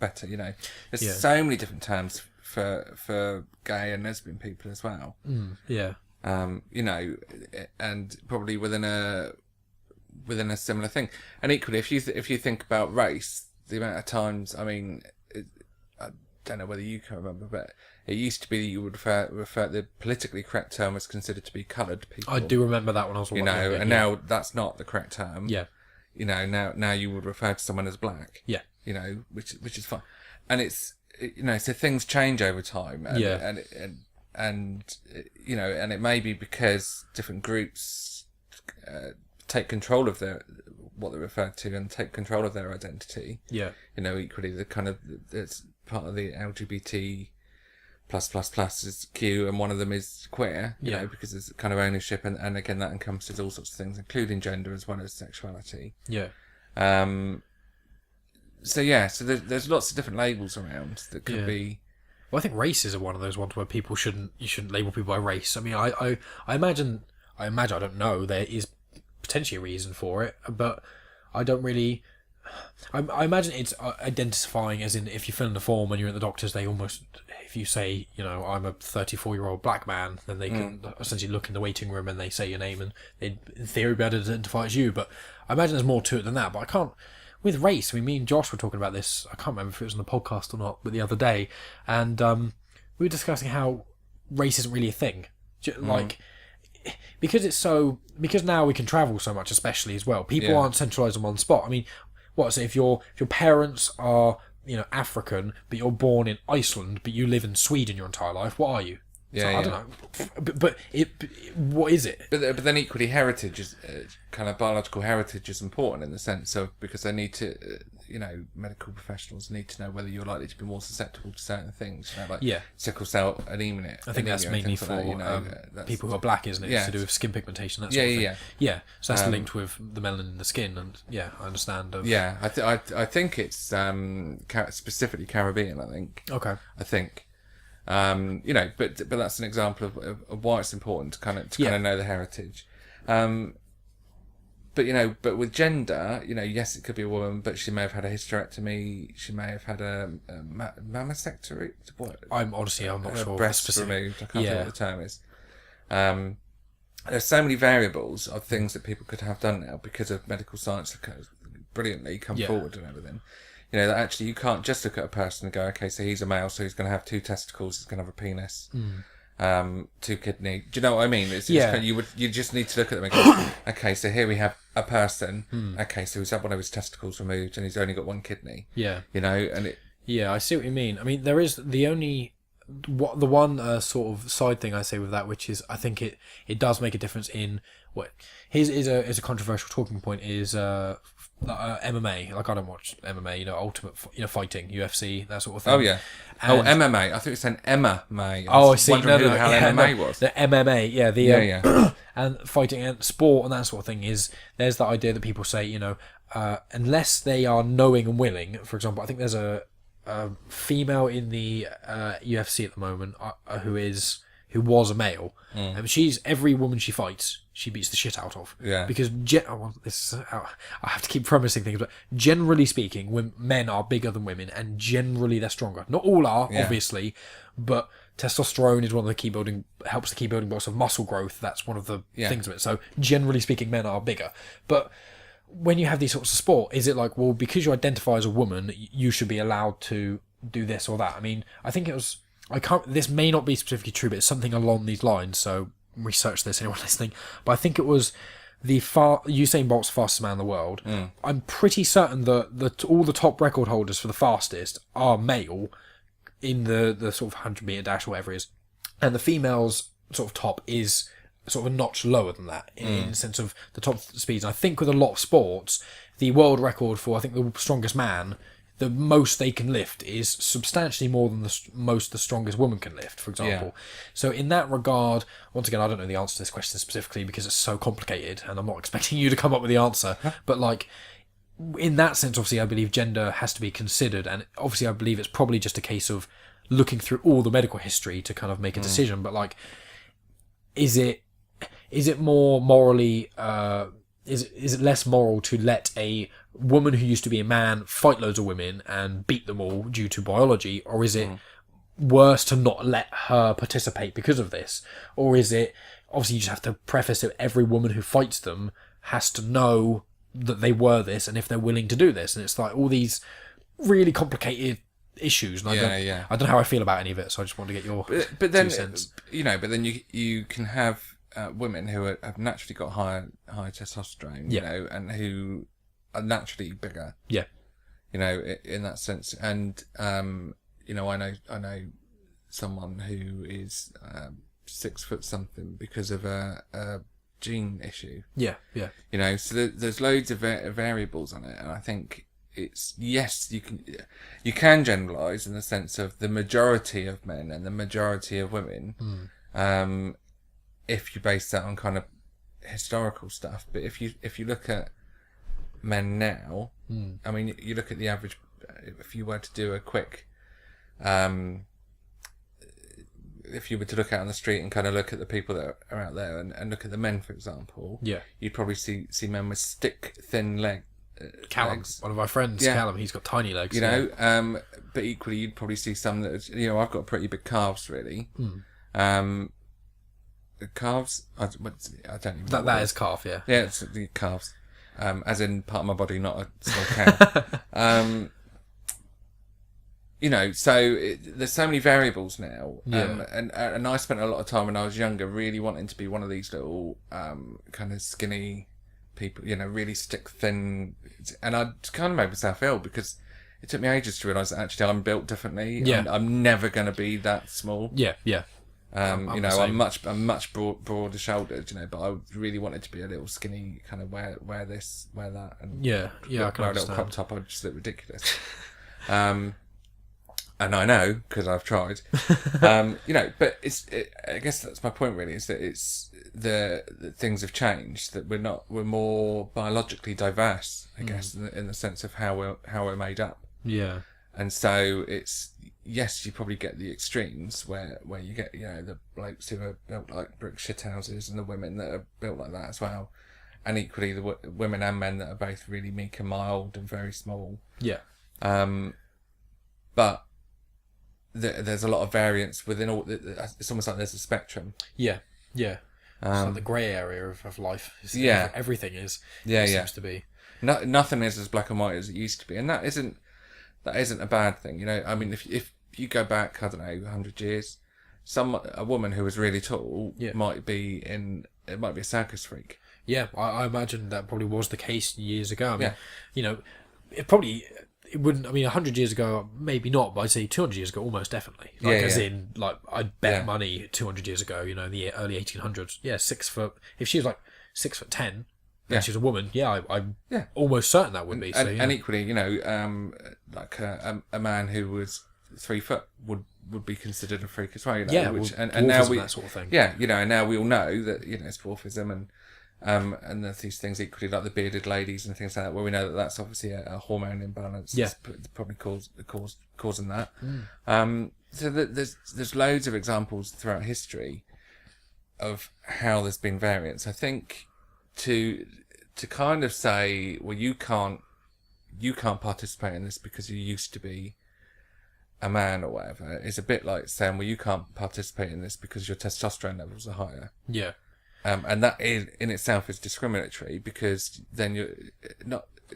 better. There's so many different terms for gay and lesbian people as well. And probably within a similar thing. And equally, if you think about race, the amount of times, I mean, I don't know whether you can remember, but it used to be that you would refer the politically correct term was considered to be coloured people. I do remember that when I was watching it, and now that's not the correct term. Yeah. Now you would refer to someone as black. Yeah. Which is fine. And it's, so things change over time. And, and it may be because different groups take control of what they're referred to and take control of their identity. Yeah. Equally, the kind of, it's part of the LGBT plus is Q, and one of them is queer, you know, because there's kind of ownership, and again, that encompasses all sorts of things, including gender as well as sexuality. Yeah. So there's lots of different labels around that could be. Well, I think races are one of those ones where you shouldn't label people by race. I mean, I imagine I don't know, there is potentially a reason for it, but I don't really. I imagine it's identifying, as in if you fill in the form and you're at the doctors, they almost, if you say, I'm a 34-year-old black man, then they can essentially look in the waiting room and they say your name and they'd in theory be able to identify as you. But I imagine there's more to it than that. But I can't, with race, I mean, me and Josh were talking about this, I can't remember if it was on the podcast or not, but the other day, and we were discussing how race isn't really a thing. Like, because now we can travel so much, especially as well, people aren't centralised in one spot. I mean, so if your parents are African, but you're born in Iceland, but you live in Sweden your entire life, what are you? I don't know, but what is it? But then equally, heritage is kind of biological heritage is important in the sense of, because they need to, medical professionals need to know whether you're likely to be more susceptible to certain things, like sickle cell anemia. I think that's mainly for people who are black, isn't it? It's to do with skin pigmentation. That sort of thing. Yeah. So that's linked with the melanin in the skin, and I understand. I think it's specifically Caribbean. I think. Okay. I think. But that's an example of why it's important to kind of know the heritage. But with gender, yes, it could be a woman, but she may have had a hysterectomy. She may have had a mammastectomy. I'm not sure. Breast removed. I can't remember what the term is. There's so many variables of things that people could have done now because of medical science that brilliantly come forward and everything. That actually you can't just look at a person and go, okay, so he's a male, so he's going to have 2 testicles, he's going to have a penis, 2 kidney. Do you know what I mean? You just need to look at them and go, okay, so here we have a person. Okay, so he's had one of his testicles removed and he's only got 1 kidney. Yeah. I see what you mean. I mean, there is the one sort of side thing I say with that, which is I think it does make a difference in what is a controversial talking point is MMA. Like, I don't watch MMA, ultimate fighting, UFC, that sort of thing. Oh yeah. And MMA. I think it's an MMA. I see. Wondering who the hell MMA was. The MMA, and fighting and sport and that sort of thing there's the idea that people say, unless they are knowing and willing. For example, I think there's a female in the UFC at the moment who was a male. She's every woman she fights, she beats the shit out of. Yeah. Because I have to keep promising things, but generally speaking, when men are bigger than women, and generally they're stronger. Not all are, obviously, but testosterone is one of the helps the key building blocks of muscle growth. That's one of the things of it. So generally speaking, men are bigger. But when you have these sorts of sport, is it like, well, because you identify as a woman, you should be allowed to do this or that? I mean, I think it was, this may not be specifically true, but it's something along these lines, so research this, anyone listening. But I think it was Usain Bolt's fastest man in the world. I'm pretty certain that all the top record holders for the fastest are male in the sort of 100 metre dash or whatever it is. And the female's sort of top is sort of a notch lower than that in the sense of the top speeds. And I think with a lot of sports, the world record for, I think, the strongest man, the most they can lift is substantially more than the strongest woman can lift, for example. So in that regard, once again, I don't know the answer to this question specifically because it's so complicated and I'm not expecting you to come up with the answer. But like, in that sense, obviously, I believe gender has to be considered. And obviously, I believe it's probably just a case of looking through all the medical history to kind of make a decision. But like, is it more morally, is it less moral to let a woman who used to be a man fight loads of women and beat them all due to biology? Or is it worse to not let her participate because of this? Or is it, obviously you just have to preface it, every woman who fights them has to know that they were this and if they're willing to do this. And it's like all these really complicated issues. And I don't know how I feel about any of it, so I just want to get your but then, 2 cents. But then you can have women who have naturally got higher testosterone, and who are naturally bigger. Yeah. In that sense. And, I know someone who is 6 foot something because of a gene issue. Yeah. So there's loads of variables on it. And I think it's, yes, you can generalise in the sense of the majority of men and the majority of women, if you base that on kind of historical stuff. But if you look at men now, I mean, you look at the average, if you were to do a quick, if you were to look out on the street and kind of look at the people that are out there and look at the men, for example, you'd probably see men with stick thin legs. Callum, one of my friends, Callum, he's got tiny legs. But equally you'd probably see some that, I've got pretty big calves, really. Calves, I don't even know. That is calf, yeah. Yeah, it's the calves. As in part of my body, not a small cow. So there's so many variables now. And I spent a lot of time when I was younger really wanting to be one of these little kind of skinny people, really stick thin. And I kind of made myself ill because it took me ages to realise that actually I'm built differently. Yeah. I'm never going to be that small. Yeah. I'm much broader shouldered, but I really wanted to be a little skinny, kind of wear this, wear that, and I can wear understand. a little crop top. I just look ridiculous. And I know because I've tried. But I guess that's my point really, is that it's the things have changed, that we're more biologically diverse, I guess, in the sense of how we're made up. Yeah. And so it's, yes, you probably get the extremes where you get, the blokes who are built like brick shithouses and the women that are built like that as well. And equally the women and men that are both really meek and mild and very small. Yeah. But there's a lot of variance within all. It's almost like there's a spectrum. Yeah. It's like the grey area of life. Everything is. Seems to be. Nothing is as black and white as it used to be. And that isn't a bad thing, I mean, if you go back, I don't know, 100 years, a woman who was really tall might be a circus freak. Yeah, I imagine that probably was the case years ago. I mean, it wouldn't. I mean, 100 years ago, maybe not, but I'd say 200 years ago, almost definitely. In, I'd bet money 200 years ago, in the early 1800s. Yeah, 6 foot. If she was like 6'10", and she's a woman, I'm almost certain that would be. And equally, like a man who was 3 foot would be considered a freak as well. And now we that sort of thing. And now we all know that it's dwarfism And there's these things equally like the bearded ladies and things like that, where we know that that's obviously a hormone imbalance. Yeah. That's probably causing that. So there's loads of examples throughout history of how there's been variance. I think to kind of say, well, you can't participate in this because you used to be a man or whatever, is a bit like saying, well, you can't participate in this because your testosterone levels are higher. Yeah. And that in itself is discriminatory, because then you're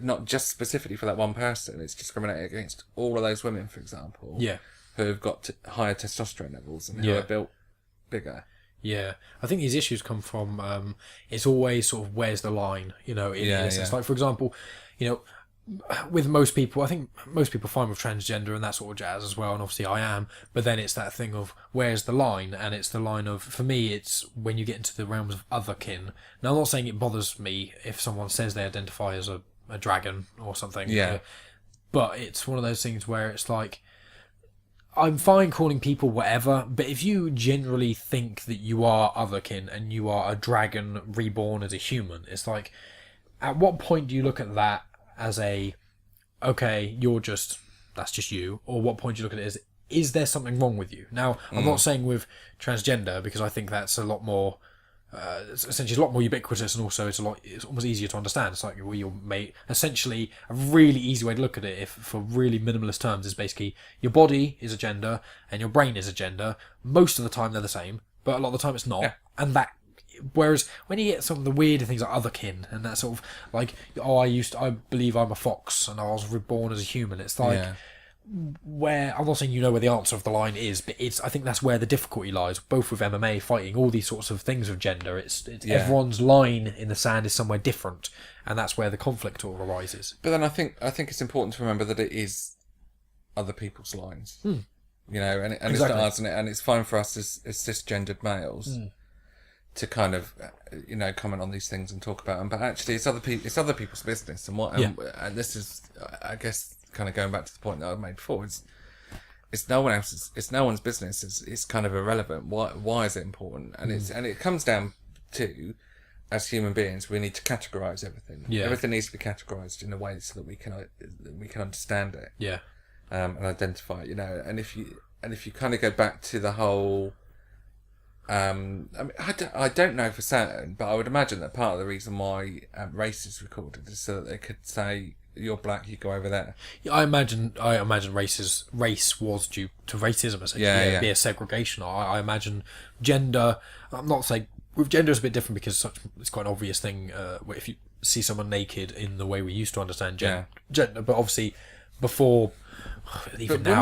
not just specifically for that one person, it's discriminating against all of those women, for example, who have got higher testosterone levels and who are built bigger. Yeah, I think these issues come from, it's always sort of, where's the line, in a sense. Like, for example, with most people, I think most people are fine with transgender and that sort of jazz as well, and obviously I am, but then it's that thing of where's the line, and it's the line of, for me, it's when you get into the realms of otherkin. Now, I'm not saying it bothers me if someone says they identify as a dragon or something, but it's one of those things where it's like, I'm fine calling people whatever, but if you generally think that you are otherkin and you are a dragon reborn as a human, it's like, at what point do you look at that as okay, that's just you, or what point do you look at it as, is there something wrong with you? Now, I'm not saying with transgender, because I think that's a lot more, essentially a lot more ubiquitous, and also it's almost easier to understand. It's like, well, you're essentially a really easy way to look at it, if for really minimalist terms, is basically your body is a gender and your brain is a gender. Most of the time they're the same, but a lot of the time it's not. And that, whereas when you get some of the weirder things like otherkin and that sort of like, I believe I'm a fox and I was reborn as a human, it's like, where, I'm not saying where the answer of the line is, but I think that's where the difficulty lies, both with MMA, fighting, all these sorts of things with gender. It's everyone's line in the sand is somewhere different, and that's where the conflict all arises. But then I think it's important to remember that it is other people's lines, and exactly. It's not ours, and it's fine for us as cisgendered males to kind of comment on these things and talk about them, but actually it's other people's business, and this is, I guess, kind of going back to the point that I made before, it's no one's business. It's kind of irrelevant. Why is it important? And it comes down to, as human beings, we need to categorize everything. Everything needs to be categorized in a way so that we can understand it. And identify it. And if you kind of go back to the whole, I mean, I don't know for certain, but I would imagine that part of the reason why race is recorded is so that they could say, you're black, you go over there. I imagine race was due to racism, essentially. It'd be a segregation. I imagine gender, I'm not saying, with gender it's a bit different because it's quite an obvious thing, where if you see someone naked in the way we used to understand gender, but obviously before, even now,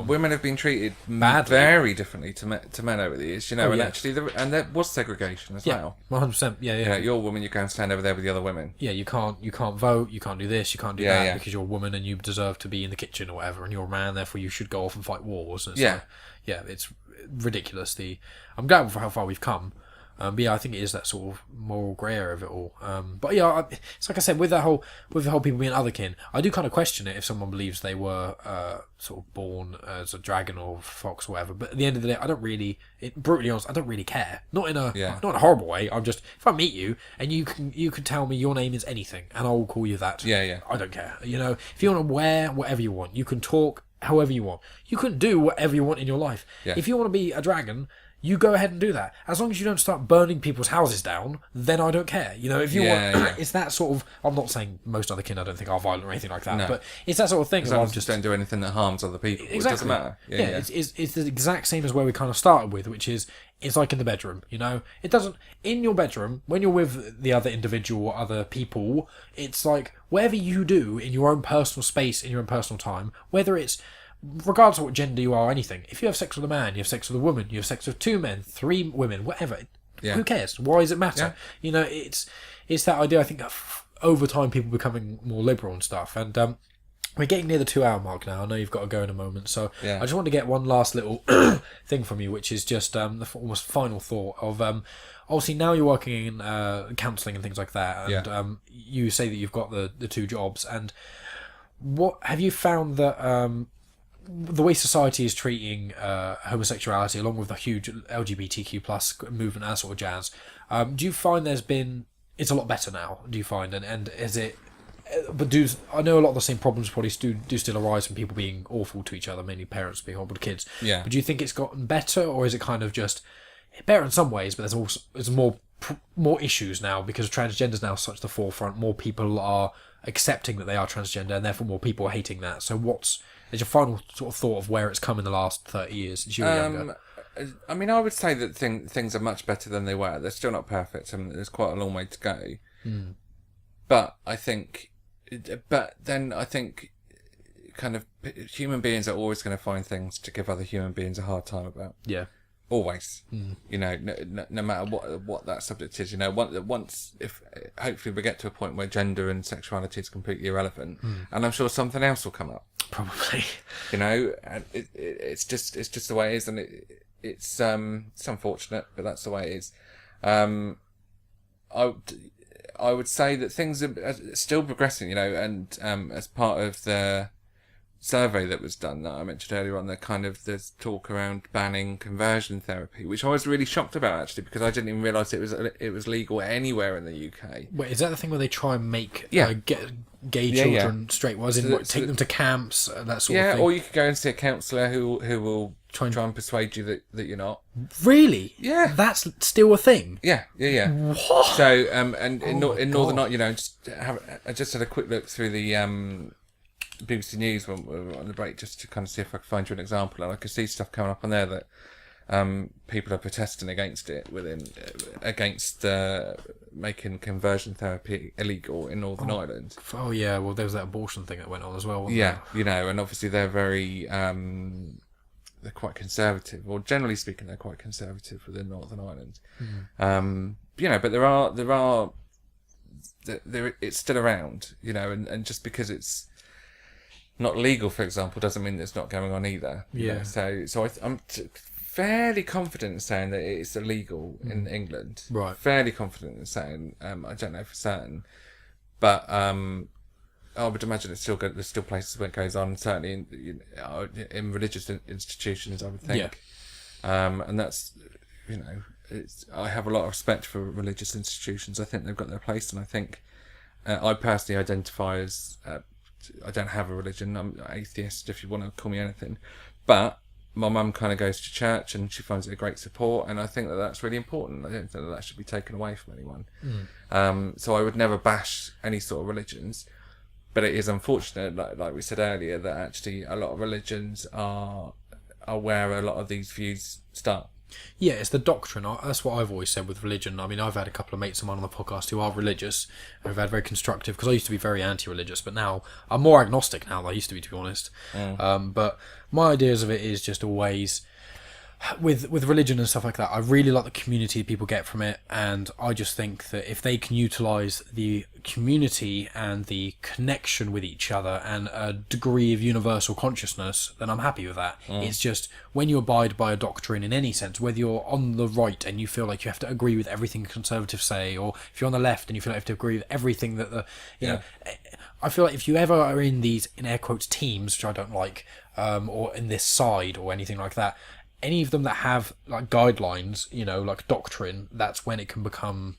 women have been treated badly, very differently to men over the years, and actually there was segregation as well. 100%. You're a woman, you can't stand over there with the other women. You can't vote, you can't do this, you can't do that because you're a woman and you deserve to be in the kitchen or whatever, and you're a man, therefore you should go off and fight wars. And it's ridiculous. I'm glad for how far we've come. But I think it is that sort of moral grey area of it all. But it's like I said, with the whole people being otherkin, I do kind of question it if someone believes they were sort of born as a dragon or fox or whatever. But at the end of the day, I don't really, brutally honest, I don't really care. Not in a horrible way. I'm just, if I meet you and you can tell me your name is anything and I will call you that. I don't care. If you want to wear whatever you want, you can talk however you want. You can do whatever you want in your life. If you want to be a dragon, you go ahead and do that. As long as you don't start burning people's houses down, then I don't care. If you want, it's that sort of. I'm not saying most other kin I don't think are violent or anything like that, but it's that sort of thing. As long as just don't do anything that harms other people. Exactly. It doesn't matter. It's the exact same as where we kind of started with, which is it's like in the bedroom. It doesn't in your bedroom when you're with the other individual or other people. It's like whatever you do in your own personal space, in your own personal time, whether it's regardless of what gender you are or anything, if you have sex with a man, you have sex with a woman, you have sex with 2 men, 3 women, whatever, who cares? Why does it matter? It's that idea, I think, over time people becoming more liberal and stuff, and we're getting near the 2-hour mark now. I know you've got to go in a moment, so I just want to get one last little thing from you, which is just the almost final thought of obviously now you're working in counselling and things like that, and you say that you've got the 2 jobs, and what have you found that the way society is treating homosexuality, along with the huge LGBTQ plus movement and that sort of jazz, do you find there's been it's a lot better now, do you find? And is it... But I know a lot of the same problems probably do still arise from people being awful to each other, mainly parents being horrible to kids. Yeah. But do you think it's gotten better, or is it kind of just better in some ways, but there's more issues now because transgender is now such the forefront. More people are accepting that they are transgender, and therefore more people are hating that. So is your final sort of thought of where it's come in the last 30 years since you were younger? I mean, I would say that things are much better than they were. They're still not perfect, and there's quite a long way to go. But I think, kind of human beings are always going to find things to give other human beings a hard time about. Yeah. Always, you know, no matter what that subject is, you know, if hopefully we get to a point where gender and sexuality is completely irrelevant, and I'm sure something else will come up. Probably, you know, and it's just the way it is, and it's unfortunate, but that's the way it is. I would say that things are still progressing, you know, and as part of the survey that was done that I mentioned earlier on, there's talk around banning conversion therapy, which I was really shocked about actually, because I didn't even realise it was legal anywhere in the UK. Wait, is that the thing where they try and make get gay children straight? Was take them to camps, that sort of thing? Yeah, or you could go and see a counsellor who will try and persuade you that you're not. Really? Yeah, that's still a thing. Yeah. What? So in Northern Ireland, you know, I just had a quick look through the BBC News when we were on the break, just to kind of see if I could find you an example, and I could see stuff coming up on there that people are protesting against it against making conversion therapy illegal in Northern Ireland. Oh yeah, well there was that abortion thing that went on as well. Wasn't Yeah, there? you know, and obviously they're very they're quite conservative, or generally speaking, they're quite conservative within Northern Ireland. You know, but it's still around, you know, and just because it's not legal, for example, doesn't mean it's not going on either. Yeah. You know? So I'm fairly confident in saying that it's illegal in England. Right. Fairly confident in saying, I don't know for certain, but I would imagine it's still good. There's still places where it goes on. Certainly in religious institutions, I would think. Yeah. And that's, you know, I have a lot of respect for religious institutions. I think they've got their place, and I think I personally identify as. I don't have a religion. I'm atheist, if you want to call me anything. But my mum kind of goes to church, and she finds it a great support, and I think that that's really important. I don't think that should be taken away from anyone. So I would never bash any sort of religions, but it is unfortunate, like we said earlier, that actually a lot of religions are where a lot of these views start. Yeah, it's the doctrine. That's what I've always said with religion. I mean, I've had a couple of mates of mine on the podcast who are religious, and we've had very constructive, because I used to be very anti-religious, but now I'm more agnostic now than I used to be honest. But my ideas of it is just always, with religion and stuff like that, I really like the community people get from it, and I just think that if they can utilise the community and the connection with each other and a degree of universal consciousness, then I'm happy with that. It's just when you abide by a doctrine in any sense, whether you're on the right and you feel like you have to agree with everything conservatives say, or if you're on the left and you feel like you have to agree with everything that you know, I feel like if you ever are in these, in air quotes, teams, which I don't like, or in this side or anything like that, any of them that have like guidelines, you know, like doctrine, that's when it can become,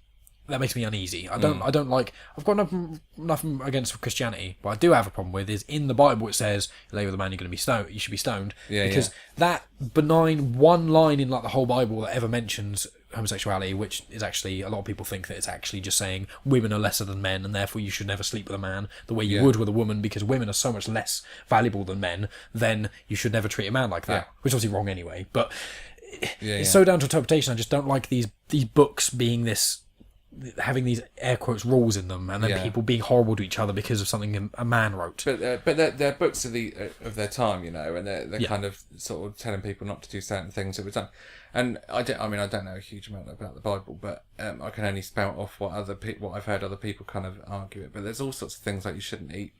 that makes me uneasy. I don't like, I've got nothing against Christianity, but I do have a problem with is in the Bible it says, lay with a man, you're going to be stoned, you should be stoned. Because that benign one line in like the whole Bible that ever mentions homosexuality, which is actually, a lot of people think that it's actually just saying women are lesser than men and therefore you should never sleep with a man the way you would with a woman, because women are so much less valuable than men, then you should never treat a man like that, which is obviously wrong anyway. But it's so down to interpretation. I just don't like these books being this, having these air quotes rules in them, and then people being horrible to each other because of something a man wrote. But they're books of their time, you know, and they're kind of sort of telling people not to do certain things that were done. And I don't know a huge amount about the Bible, but I can only spout off what I've heard other people kind of argue it. But there's all sorts of things like you shouldn't eat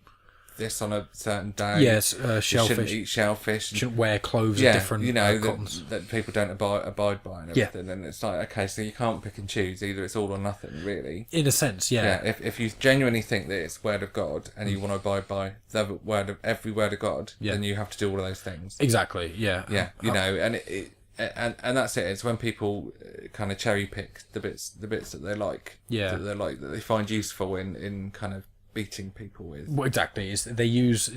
this on a certain day. Yes, shellfish. You shouldn't eat shellfish. You shouldn't wear clothes of different, you know, cottons. that people don't abide by and everything. And it's like, okay, so you can't pick and choose. Either it's all or nothing, really. In a sense, yeah. If you genuinely think that it's word of God and you want to abide by every word of God, then you have to do all of those things. Exactly. Yeah. Yeah. You know, and and that's it. It's when people kind of cherry pick the bits that they like, that they find useful in kind of beating people with. Well, exactly. They use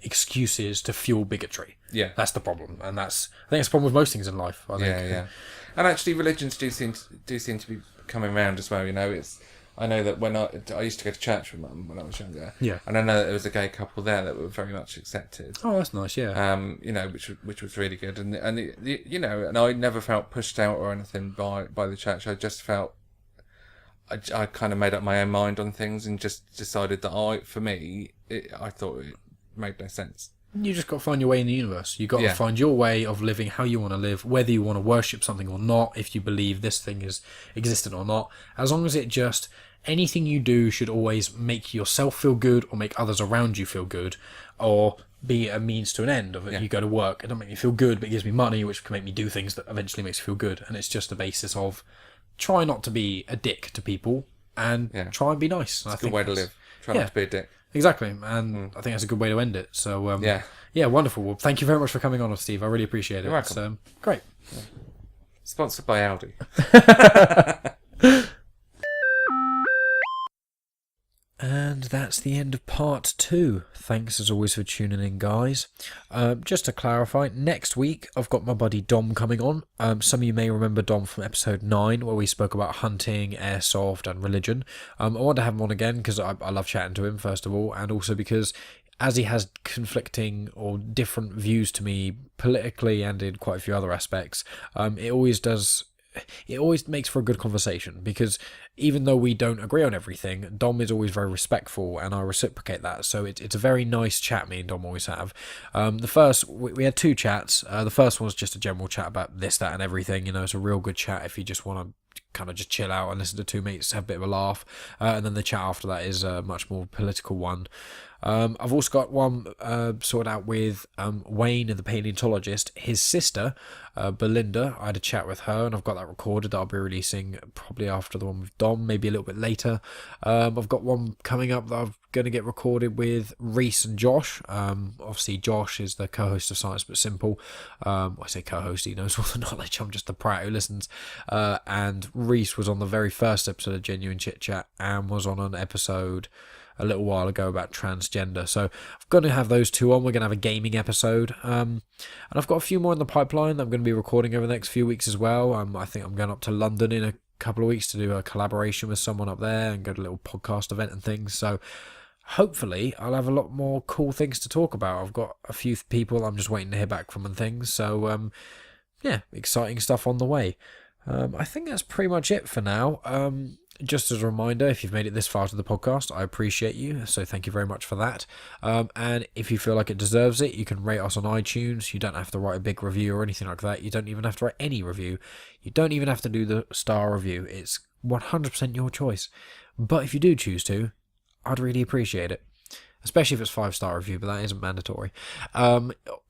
excuses to fuel bigotry. Yeah, that's the problem, and I think it's a problem with most things in life. I think. Yeah. And actually, religions do seem to be coming around as well. I know that when I used to go to church with Mum when I was younger. Yeah. And I know that there was a gay couple there that were very much accepted. Oh, that's nice. Yeah. Which was really good, and I never felt pushed out or anything by the church. I just felt I kind of made up my own mind on things and just decided that I thought it made no sense. You just got to find your way in the universe. You got to find your way of living how you want to live, whether you want to worship something or not, if you believe this thing is existent or not. As long as anything you do should always make yourself feel good or make others around you feel good, or be a means to an end of it. Yeah. You go to work, it doesn't make me feel good, but it gives me money, which can make me do things that eventually makes you feel good. And it's just the basis of try not to be a dick to people and try and be nice. It's a good way to live. Try not to be a dick. Exactly, and I think that's a good way to end it. So, wonderful. Well, thank you very much for coming on, Steve. I really appreciate it. You're welcome. It's great. Yeah. Sponsored by Audi. And that's the end of part 2. Thanks as always for tuning in, guys. Just to clarify, next week I've got my buddy Dom coming on. Some of you may remember Dom from episode 9 where we spoke about hunting, airsoft and religion. I want to have him on again because I love chatting to him, first of all, and also because as he has conflicting or different views to me politically and in quite a few other aspects, it always makes for a good conversation, because even though we don't agree on everything, Dom is always very respectful and I reciprocate that. So it's a very nice chat me and Dom always have. We had 2 chats. The first one was just a general chat about this, that and everything. It's a real good chat if you just want to kind of just chill out and listen to 2 mates have a bit of a laugh. And then the chat after that is a much more political one. I've also got one sorted out with Wayne, the paleontologist. His sister, Belinda, I had a chat with her and I've got that recorded that I'll be releasing probably after the one with Dom, maybe a little bit later. I've got one coming up that I'm going to get recorded with Reese and Josh. Obviously Josh is the co-host of Science But Simple. I say co-host, he knows all the knowledge, I'm just the prat who listens. And Reese was on the very first episode of Genuine Chit-Chat and was on an episode a little while ago about transgender. So I'm going to have those 2 on. We're going to have a gaming episode. And I've got a few more in the pipeline that I'm going to be recording over the next few weeks as well. I think I'm going up to London in a couple of weeks to do a collaboration with someone up there and go to a little podcast event and things. So hopefully I'll have a lot more cool things to talk about. I've got a few people I'm just waiting to hear back from and things. So, exciting stuff on the way. I think that's pretty much it for now. Just as a reminder, if you've made it this far to the podcast, I appreciate you, so thank you very much for that. And if you feel like it deserves it, you can rate us on iTunes. You don't have to write a big review or anything like that. You don't even have to write any review. You don't even have to do the star review. It's 100% your choice. But if you do choose to, I'd really appreciate it. Especially if it's 5-star review, but that isn't mandatory.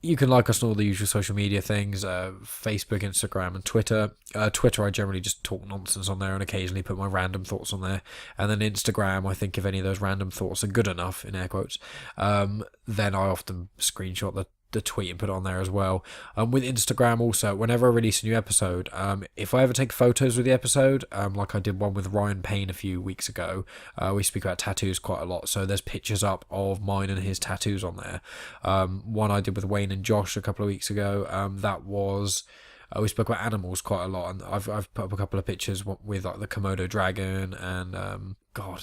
You can like us on all the usual social media things, Facebook, Instagram, and Twitter. Twitter, I generally just talk nonsense on there and occasionally put my random thoughts on there. And then Instagram, I think if any of those random thoughts are good enough, in air quotes, then I often screenshot the tweet and put it on there as well. With Instagram also, whenever I release a new episode, if I ever take photos with the episode, like I did one with Ryan Payne a few weeks ago, we speak about tattoos quite a lot, so there's pictures up of mine and his tattoos on there. One I did with Wayne and Josh a couple of weeks ago, that was... we spoke about animals quite a lot, and I've put up a couple of pictures with like the Komodo dragon and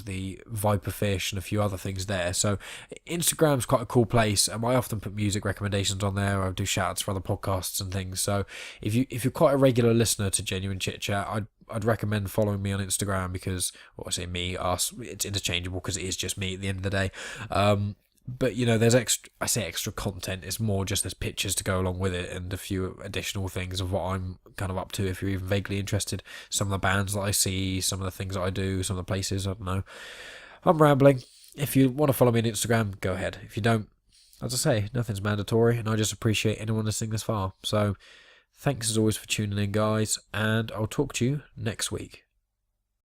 the viperfish and a few other things there. So Instagram's quite a cool place, and I often put music recommendations on there. I do shout-outs for other podcasts and things. So if you're quite a regular listener to Genuine Chit Chat, I'd recommend following me on Instagram because, well, I say me, us, it's interchangeable because it is just me at the end of the day. But, there's extra content. It's more just there's pictures to go along with it and a few additional things of what I'm kind of up to if you're even vaguely interested. Some of the bands that I see, some of the things that I do, some of the places, I don't know. I'm rambling. If you want to follow me on Instagram, go ahead. If you don't, as I say, nothing's mandatory, and I just appreciate anyone listening this far. So, thanks as always for tuning in, guys, and I'll talk to you next week.